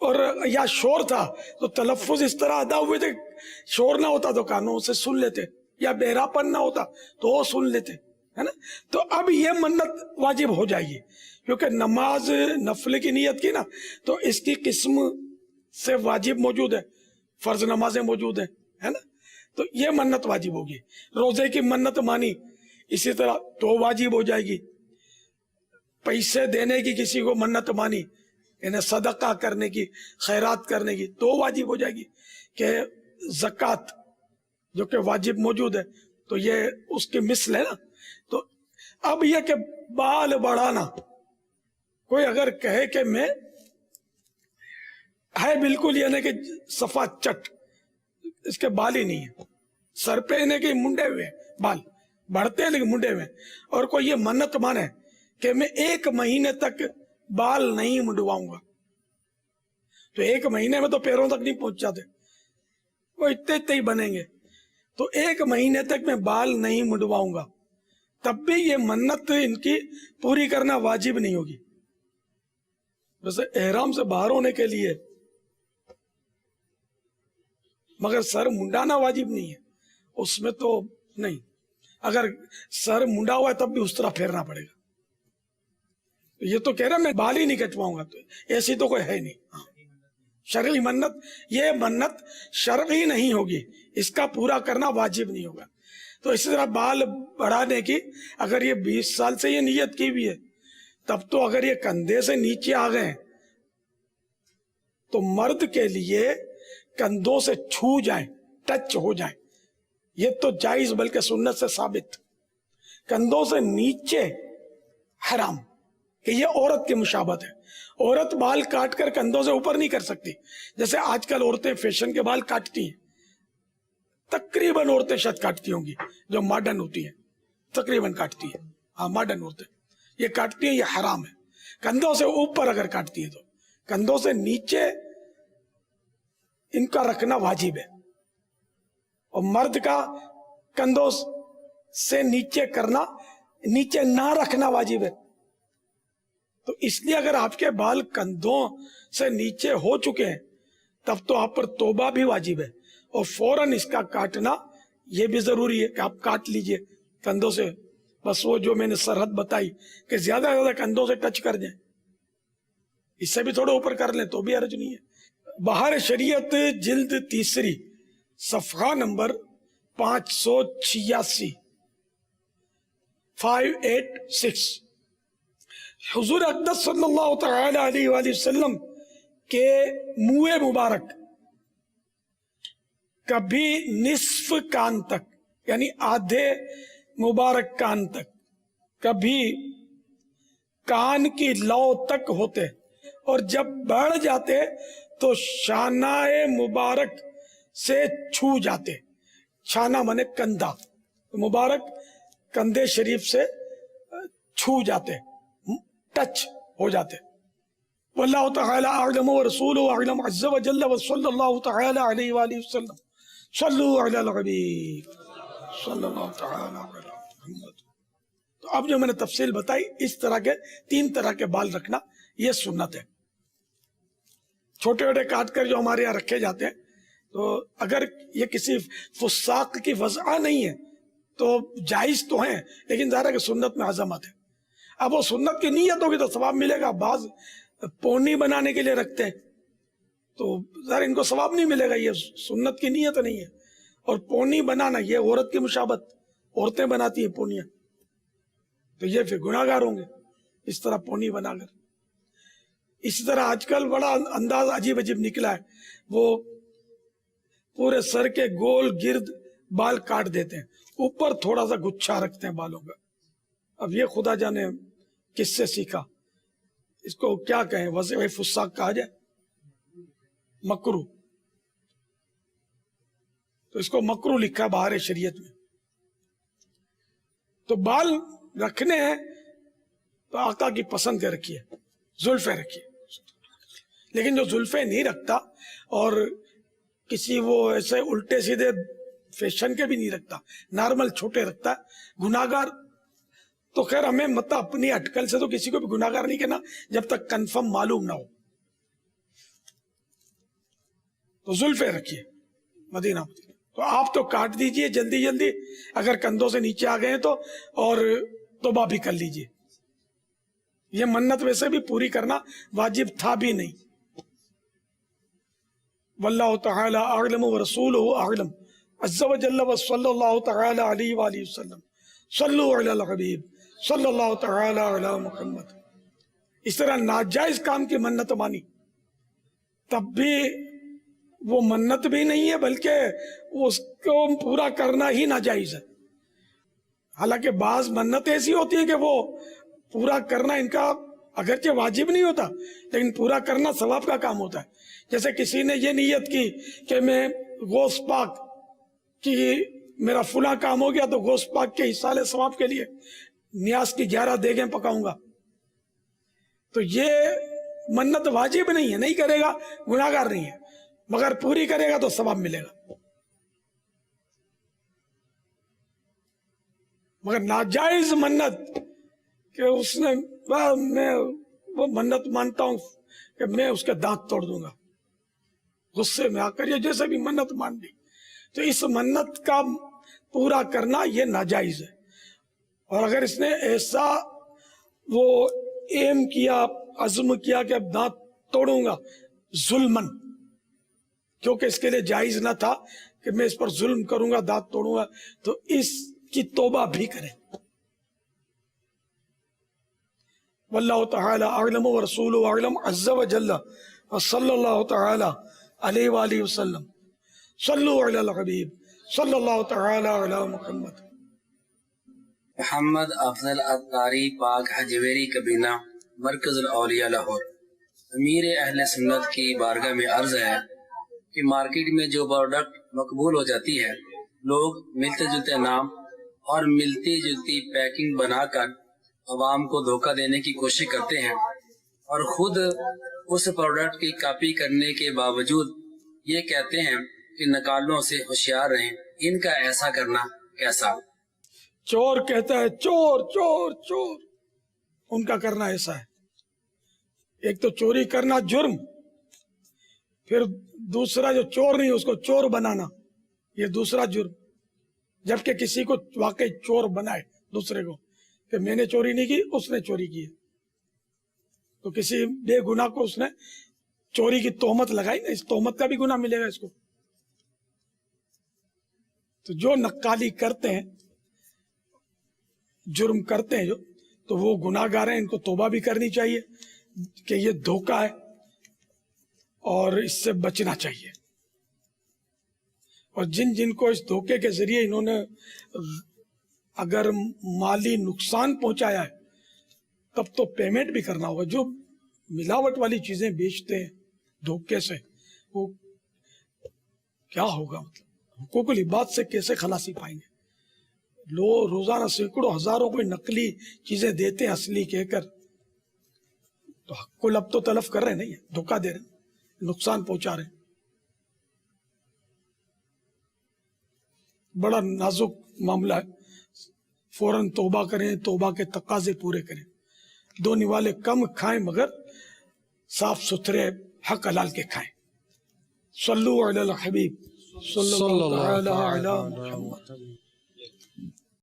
اور یا شور تھا تو تلفظ اس طرح ادا ہوئے تھے، شور نہ ہوتا تو کانوں سے سن لیتے، یا بہراپن نہ ہوتا تو وہ سن لیتے، ہے نا. تو اب یہ منت واجب ہو جائے گی، کیونکہ نماز نفل کی نیت کی نا تو اس کی قسم سے واجب موجود ہے، فرض نمازیں موجود ہیں، ہے نا. تو یہ منت واجب ہوگی. روزے کی منت مانی اسی طرح تو واجب ہو جائے گی. پیسے دینے کی کسی کو منت مانی، یعنی صدقہ کرنے کی، خیرات کرنے کی، تو واجب ہو جائے گی. کہ زکوٰۃ جو کہ واجب موجود ہے تو یہ اس کی مثل ہے نا. تو اب یہ کہ بال بڑھانا، کوئی اگر کہے کہ میں ہے بالکل یعنی کہ صفا چٹ، اس کے بال ہی نہیں ہے، سر پہ یعنی کہ منڈے ہوئے بال بڑھتے ہیں لیکن منڈے ہوئے، اور کوئی یہ منت مانے کہ میں 1 مہینے تک بال نہیں منڈواؤں گا، تو 1 مہینے میں تو پیروں تک نہیں پہنچ جاتے، وہ اتنے ہی بنیں گے. تو 1 مہینے تک میں بال نہیں منڈواؤں گا، تب بھی یہ منت ان کی پوری کرنا واجب نہیں ہوگی. ویسے احرام سے باہر ہونے کے لیے مگر سر منڈانا واجب نہیں ہے، اس میں تو نہیں. اگر سر منڈا ہوا ہے تب بھی اس طرح پھیرنا پڑے گا. یہ تو کہہ رہا میں بال ہی نہیں کٹواؤں گا، تو ایسی تو کوئی ہے نہیں. شرعی منت، یہ منت شرعی نہیں ہوگی، اس کا پورا کرنا واجب نہیں ہوگا. تو اسی طرح بال بڑھانے کی اگر یہ 20 سال سے یہ نیت کی بھی ہے، تب تو اگر یہ کندھے سے نیچے آ گئے تو مرد کے لیے کندھوں سے چھو جائیں، ٹچ ہو جائیں، یہ تو جائز بلکہ سنت سے ثابت. کندھوں سے نیچے حرام، کہ یہ عورت کی مشابہت ہے. عورت بال کاٹ کر کندھوں سے اوپر نہیں کر سکتی، جیسے آج کل عورتیں فیشن کے بال کاٹتی ہیں. تقریباً عورتیں شاید کاٹتی ہوں گی جو ماڈرن ہوتی ہیں، تقریباً کاٹتی ہیں. ہاں ماڈرن عورتیں یہ کاٹتی ہیں، یہ حرام ہے. کندھوں سے اوپر اگر کاٹتی ہے تو کندھوں سے نیچے ان کا رکھنا واجب ہے، اور مرد کا کندھوں سے نیچے کرنا، نیچے نہ رکھنا واجب ہے. تو اس لیے اگر آپ کے بال کندھوں سے نیچے ہو چکے ہیں تب تو آپ پر توبہ بھی واجب ہے، اور فوراً اس کا کاٹنا یہ بھی ضروری ہے کہ آپ کاٹ لیجئے کندھوں سے. بس وہ جو میں نے سرحد بتائی کہ زیادہ سے زیادہ کندھوں سے ٹچ کر جائیں، اس سے بھی تھوڑا اوپر کر لیں تو بھی حرج نہیں ہے. بہار شریعت جلد 3 صفحہ نمبر 586 586. حضور اقدس صلی اللہ تعالی علیہ وآلہ وسلم کے منہ مبارک کبھی نصف کان تک، یعنی آدھے مبارک کان تک، کبھی کان کی لو تک ہوتے، اور جب بڑھ جاتے تو شانہ مبارک سے چھو جاتے. شانہ مانے کندھا، مبارک کندھے شریف سے چھو جاتے، ٹچ ہو جاتے. واللہ تعالی اعلم ورسولہ اعلم عز وجل وصلی اللہ تعالی علیہ وآلہ وسلم. صلو علی الحبیب صلی اللہ تعالی علی محمد. تو اب جو میں نے تفصیل بتائی، اس طرح کے 3 طرح کے بال رکھنا یہ سنت ہے. چھوٹے چھوٹے کاٹ کر جو ہمارے یہاں رکھے جاتے ہیں، تو اگر یہ کسی فساق کی وضع نہیں ہے تو جائز تو ہیں، لیکن ظاہر ہے کہ سنت میں عظمت ہے. اب وہ سنت کی نیت ہوگی تو ثواب ملے گا. بعض پونی بنانے کے لیے رکھتے ہیں تو ظاہر ان کو ثواب نہیں ملے گا، یہ سنت کی نیت نہیں ہے. اور پونی بنانا یہ عورت کی مشابت، عورتیں بناتی ہیں پونیاں، تو یہ پھر گناہ گار ہوں گے اس طرح پونی بنا کر. اسی طرح آج کل بڑا انداز عجیب عجیب نکلا ہے، وہ پورے سر کے گول گرد بال کاٹ دیتے ہیں، اوپر تھوڑا سا گچھا رکھتے ہیں بالوں کا. اب یہ خدا جانے کس سے سیکھا، اس کو کیا کہیں، وضع فساق کہا جائے، مکرو. تو اس کو مکرو لکھا بہار شریعت میں. تو بال رکھنے ہیں تو آقا کی پسند کے رکھیے، زلفیں رکھیے. لیکن جو زلفیں نہیں رکھتا اور کسی وہ ایسے الٹے سیدھے فیشن کے بھی نہیں رکھتا، نارمل چھوٹے رکھتا ہے، گناہگار. تو خیر ہمیں مت اپنی اٹکل سے تو کسی کو بھی گناہگار نہیں کہنا جب تک کنفرم معلوم نہ ہو. تو زلفیں رکھیے مدینہ مدینہ. تو آپ تو کاٹ دیجئے جلدی جلدی اگر کندھوں سے نیچے آ گئے تو, اور توبہ بھی کر لیجئے. یہ منت ویسے بھی پوری کرنا واجب تھا بھی نہیں. واللہ تعالی اعلم ورسولہ اعلم عز وجل وصلی اللہ تعالی علیہ وآلہ وسلم. صلو علی الحبیب صلی اللہ تعالی علی محمد. اس طرح ناجائز کام کی منت مانی تب بھی وہ منت بھی نہیں ہے بلکہ اس کو پورا کرنا ہی ناجائز ہے. حالانکہ بعض منت ایسی ہوتی ہیں کہ وہ پورا کرنا ان کا اگرچہ واجب نہیں ہوتا لیکن پورا کرنا ثواب کا کام ہوتا ہے. جیسے کسی نے یہ نیت کی کہ میں غوث پاک کی میرا فلاں کام ہو گیا تو غوث پاک کے حصال ثواب کے لیے نیاز کی 11 دیگیں پکاؤں گا. تو یہ منت واجب نہیں ہے, نہیں کرے گا گناہگار نہیں ہے, مگر پوری کرے گا تو ثواب ملے گا. مگر ناجائز منت کہ اس نے میں وہ منت مانتا ہوں کہ میں اس کے دانت توڑ دوں گا, غصے میں آ کر یہ جیسے بھی منت مان لی, تو اس منت کا پورا کرنا یہ ناجائز ہے. اور اگر اس نے ایسا وہ ایم کیا, عزم کیا کہ اب دانت توڑوں گا ظلمن, کیونکہ اس کے لیے جائز نہ تھا کہ میں اس پر ظلم کروں گا دانت توڑوں گا, تو اس کی توبہ بھی کریں. واللہ تعالی اعلم ورسولہ اعلم عز وجل وصلی اللہ تعالی علیہ وآلہ وسلم. صلو علی الحبیب صلی اللہ تعالی علی محمد. محمد افضل اطاری پاک حجویری کبینہ مرکز الاولیاء لاہور. امیر اہل سنت کی بارگاہ میں عرض ہے کہ مارکیٹ میں جو پروڈکٹ مقبول ہو جاتی ہے لوگ ملتے جلتے نام اور ملتی جلتی پیکنگ بنا کر عوام کو دھوکہ دینے کی کوشش کرتے ہیں اور خود اس پروڈکٹ کی کاپی کرنے کے باوجود یہ کہتے ہیں کہ نکالوں سے ہوشیار رہیں. ان کا ایسا کرنا کیسا؟ چور کہتا ہے چور چور چور, ان کا کرنا ایسا ہے. ایک تو چوری کرنا جرم, پھر دوسرا جو چور نہیں اس کو چور بنانا یہ دوسرا جرم. جبکہ کسی کو واقعی چور بنائے دوسرے کو کہ میں نے چوری نہیں کی اس نے چوری کی ہے, تو کسی بے گناہ کو اس نے چوری کی تہمت لگائی نا, اس تہمت کا بھی گناہ ملے گا اس کو. تو جو نقالی کرتے ہیں جرم کرتے ہیں جو, تو وہ گناہ گار ہیں, ان کو توبہ بھی کرنی چاہیے کہ یہ دھوکہ ہے اور اس سے بچنا چاہیے. اور جن جن کو اس دھوکے کے ذریعے انہوں نے اگر مالی نقصان پہنچایا ہے تب تو پیمنٹ بھی کرنا ہوگا. جو ملاوٹ والی چیزیں بیچتے ہیں دھوکے سے وہ کیا ہوگا, مطلب حقوق العباد سے کیسے خلاصی پائیں گے؟ لوگ روزانہ سینکڑوں ہزاروں کو نقلی چیزیں دیتے ہیں اصلی کہہ کر, تو حق کو لب تو تلف کر رہے نہیں ہیں, دھوکہ دے رہے ہیں, نقصان پہنچا رہے ہیں. بڑا نازک معاملہ ہے, فوراً توبہ کریں, توبہ کے تقاضے پورے کریں. دو نوالے کم کھائیں مگر صاف ستھرے حق حلال کے کھائیں. صلو علی الحبیب صلی اللہ تعالی علی محمد.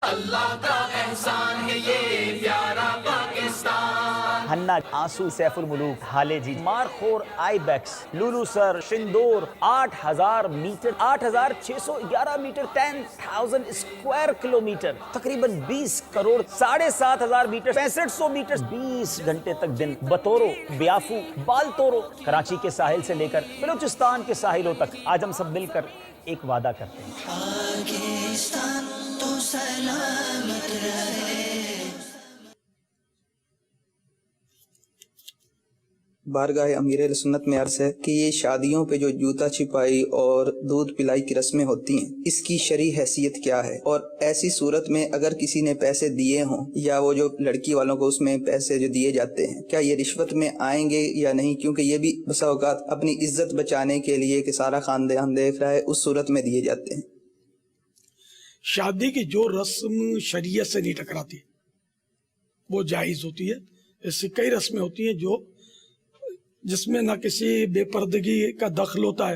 اللہ کا احسان ہے یہ پیارا پاکستان. ہنہ آنسو سیف الملوک حالے جی markhor ibex Lulusar Shandur 8000 metre 8611 metre 10,000 square kilometre تقریباً 20 کروڑ 7,500 میٹر 6500 میٹر 20 گھنٹے تک دن بطورو بیافو بالتورو کراچی کے ساحل سے لے کر بلوچستان کے ساحلوں تک. آج ہم سب مل کر ایک وعدہ کرتے ہیں, پاکستان تو سلامت رہے. بارگاہ امیر اہل سنت میں عرض ہے کہ یہ شادیوں پہ جو جوتا چھپائی اور دودھ پلائی کی رسمیں ہوتی ہیں اس کی شرعی حیثیت کیا ہے, اور ایسی صورت میں اگر کسی نے پیسے دیے ہوں یا وہ جو لڑکی والوں کو اس میں پیسے جو دیے جاتے ہیں کیا یہ رشوت میں آئیں گے یا نہیں, کیونکہ یہ بھی بسا اوقات اپنی عزت بچانے کے لیے کہ سارا خاندان دیکھ رہا ہے اس صورت میں دیے جاتے ہیں. شادی کی جو رسم شریعت سے نہیں ٹکراتی وہ جائز ہوتی ہے. ایسی کئی رسمیں ہوتی ہیں جو جس میں نہ کسی بے پردگی کا دخل ہوتا ہے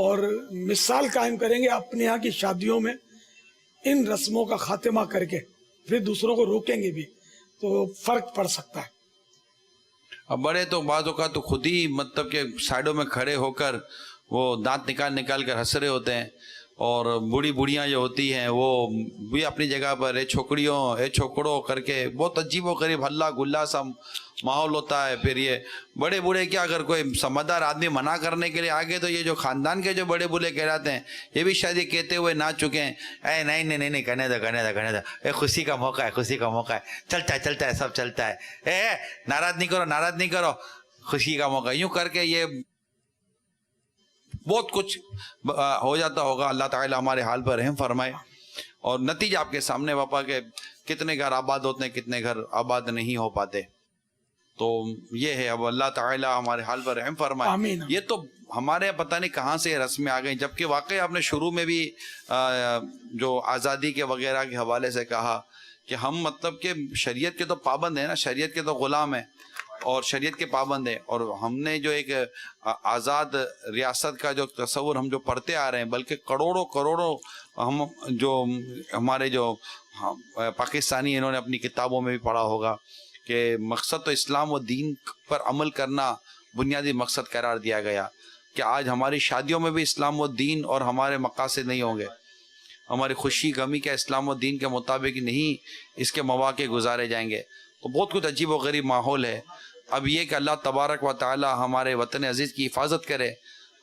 اور مثال قائم کریں گے اپنے یہاں کی شادیوں میں ان رسموں کا خاتمہ کر کے پھر دوسروں کو روکیں گے بھی تو فرق پڑ سکتا ہے. اب بڑے تو بعض اوقات تو خود ہی مطلب کہ سائڈوں میں کھڑے ہو کر وہ دانت نکال کر ہنس رہے ہوتے ہیں، اور بوڑھی بوڑھیاں جو ہوتی ہیں وہ بھی اپنی جگہ پر اے چھوکڑیوں اے چھوکڑوں کر کے بہت عجیب و غریب ہلا گلا سا ماحول ہوتا ہے. پھر یہ بڑے بوڑھے کیا، اگر کوئی سمجھدار آدمی منع کرنے کے لیے آگے تو یہ جو خاندان کے جو بڑے بوڑھے کہلاتے ہیں یہ بھی شاید یہ کہتے ہوئے نہ چکے ہیں اے نہیں کہنے دو اے خوشی کا موقع ہے چلتا ہے سب چلتا ہے، اے ناراض نہیں کرو خوشی کا موقع، یوں کر کے یہ بہت کچھ ہو جاتا ہوگا. اللہ تعالی ہمارے حال پر رحم فرمائے. اور نتیجہ آپ کے سامنے پاپا کہ کتنے گھر آباد ہوتے ہیں، کتنے گھر آباد نہیں ہو پاتے. تو یہ ہے، اب اللہ تعالی ہمارے حال پر رحم فرمائے. آمین. یہ تو ہمارے پتہ نہیں کہاں سے رسمیں آ گئیں، جبکہ واقعی آپ نے شروع میں بھی جو آزادی کے وغیرہ کے حوالے سے کہا کہ ہم مطلب کہ شریعت کے تو پابند ہیں نا، شریعت کے تو غلام ہیں اور شریعت کے پابند ہیں. اور ہم نے جو ایک آزاد ریاست کا جو تصور ہم جو پڑھتے آ رہے ہیں، بلکہ کروڑوں ہم جو ہمارے جو پاکستانی انہوں نے اپنی کتابوں میں بھی پڑھا ہوگا کہ مقصد تو اسلام و دین پر عمل کرنا بنیادی مقصد قرار دیا گیا، کہ آج ہماری شادیوں میں بھی اسلام و دین اور ہمارے مقاصد نہیں ہوں گے، ہماری خوشی غمی کا اسلام و دین کے مطابق نہیں اس کے مواقع گزارے جائیں گے. تو بہت کچھ عجیب و غریب ماحول ہے. اب یہ کہ اللہ تبارک و تعالی ہمارے وطن عزیز کی حفاظت کرے،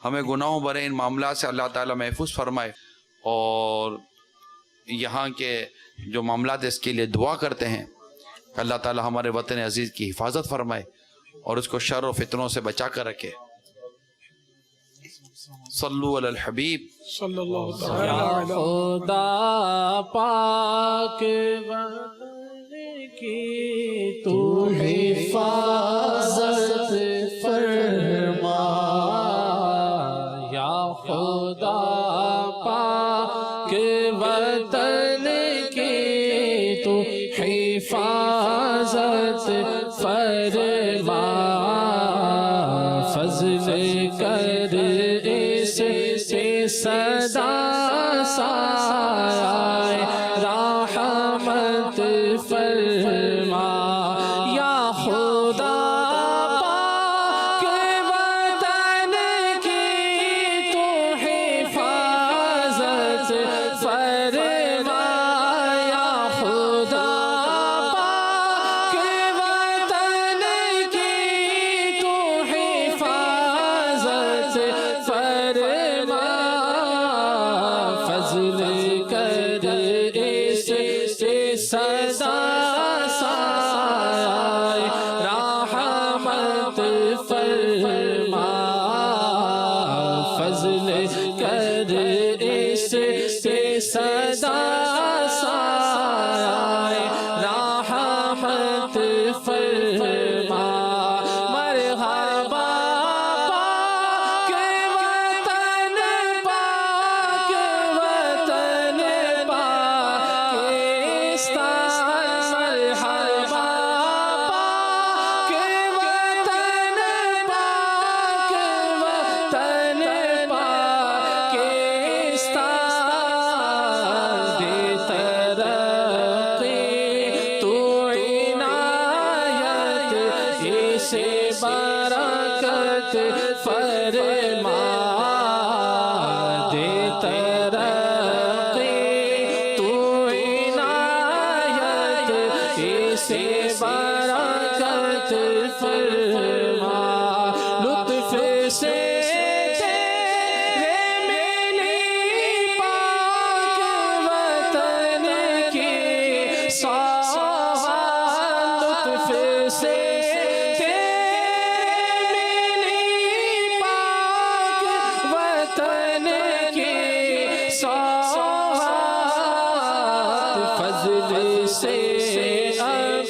ہمیں گناہوں بھرے ان معاملات سے اللہ تعالی محفوظ فرمائے، اور یہاں کے جو معاملات اس کے لیے دعا کرتے ہیں کہ اللہ تعالی ہمارے وطن عزیز کی حفاظت فرمائے اور اس کو شر و فتنوں سے بچا کر رکھے. صلو علی الحبیب صلی اللہ یا تعالی خدا پاک وطن کی تو حفاظت فرما، یا خدا پاک وطن کی تو حفاظت فرما، فضل کر اس سے صدا سایہ رحمت فرما، یا خدا پاک وطن کی تو حفاظت فرما، یا خدا پاک وطن کی تو حفاظت فرما، فضل کر اس سے صدا سایہ رحمت فرما، فضل کر اس سے صدا سایہ رحمت فرما. مرحبا پاک وطن پاکستان، مرحبا پاک وطن پاکستان، دے ترقی تو عنایت اسے برکت فرما، دے ترقی تو عنایت اسے برکت فرما، لطف سے تیرے ملی پاک وطن کی سوغات، لطف سے تیرے ملی پاک وطن کی سوغات، فضل سے اب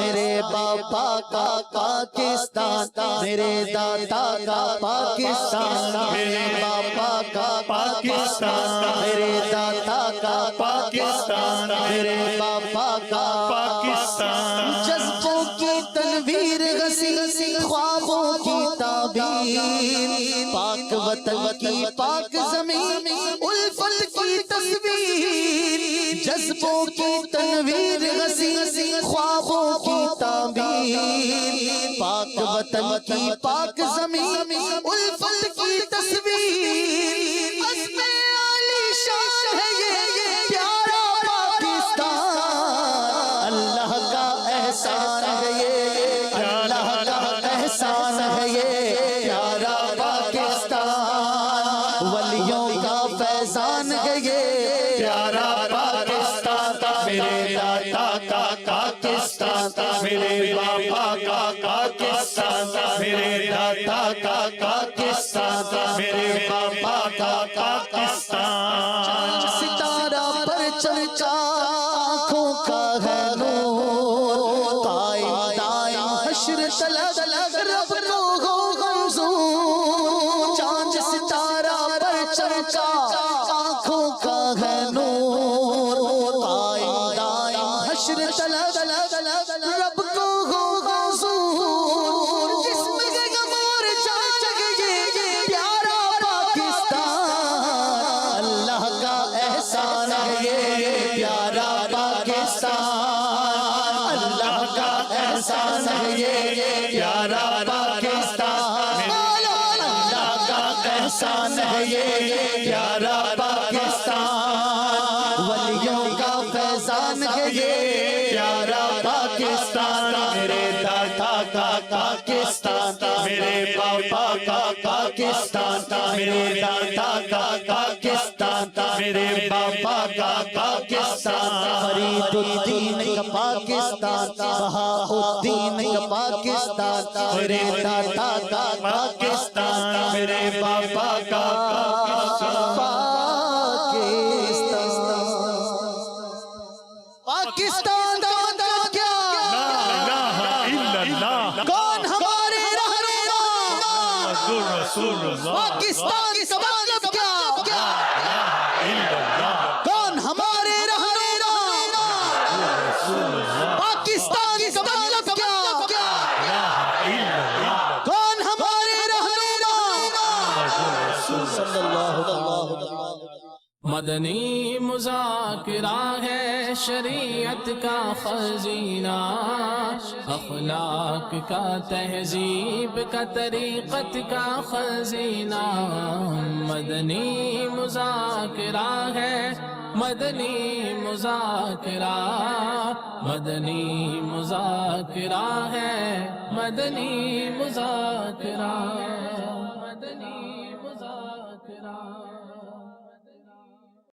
میرے باپا کا پاکستان، میرے دادا کا پاکستان، میرے باپا کا پاکستان، میرے دادا کا پاکستان، میرے باپا کا پاکستان، جذبوں کی تنویر غسی، خوابوں کی تعبیر، پاک وطن کی پاک زمین، الفت کی تصویر، جذبوں کی تنویر غسی، خوابوں کی تعبیر، پاک وطن کی پاک زمین، الفت کی تصویر، عزم عالی شان ہے یہ پیارا پاکستان، اللہ کا احسان ہے یہ، اللہ کا احسان ہے یہ پیارا پاکستان، ولیوں کا فیضان ہے یہ پیارا پاکستان، میرے دادا کا پاکستان، میرے باپا کا پاکستان، میرے دادا کا پاکستان، میرے باپا کا پاکستان، ستارہ پر چمچا آنکھوں کا ہے نور، قائم دائم حشر طلب رب کو ہو منظور، چاند ستارہ پر چمچا آنکھوں کا ہے نور، قائم دائم حشر طلب رب کو ہو منظور، جسم کے گمار جان یہ پیارا پاکستان، اللہ کا احسان ہے یہ پیارا پاکستان، اللہ کا احسان ہے یہ پیارا پاکستان، اللہ کا احسان ہے یہ پیارا پاکستان، ولیوں کا فیضان ہے یہ پیارا پاکستان، میرے دادا کا پاکستان، میرے باپا کا پاکستان، میرے دادا کا پاکستان، میرے باپا کا پاکستان، فرید الدین کا پاکستان، بہاء الدین کا پاکستان، میرے دادا کا پاکستان، میرے باپا کا پاکستان کا مطلب کیا؟ کون ہمارے رہنما؟ پاکستان کا مطلب کیا؟ کون ہمارے رہنما؟ پاکستان کا مطلب کیا؟ کون ہمارے رہنما؟ صلی اللہ علیہ وسلم۔ مدنی مذاکرہ ہے شریعت کا خزینہ، اخلاق کا تہذیب کا طریقت کا خزینہ، مدنی مذاکرہ ہے، مدنی مذاکرہ، مدنی مذاکرہ ہے، مدنی مذاکرہ۔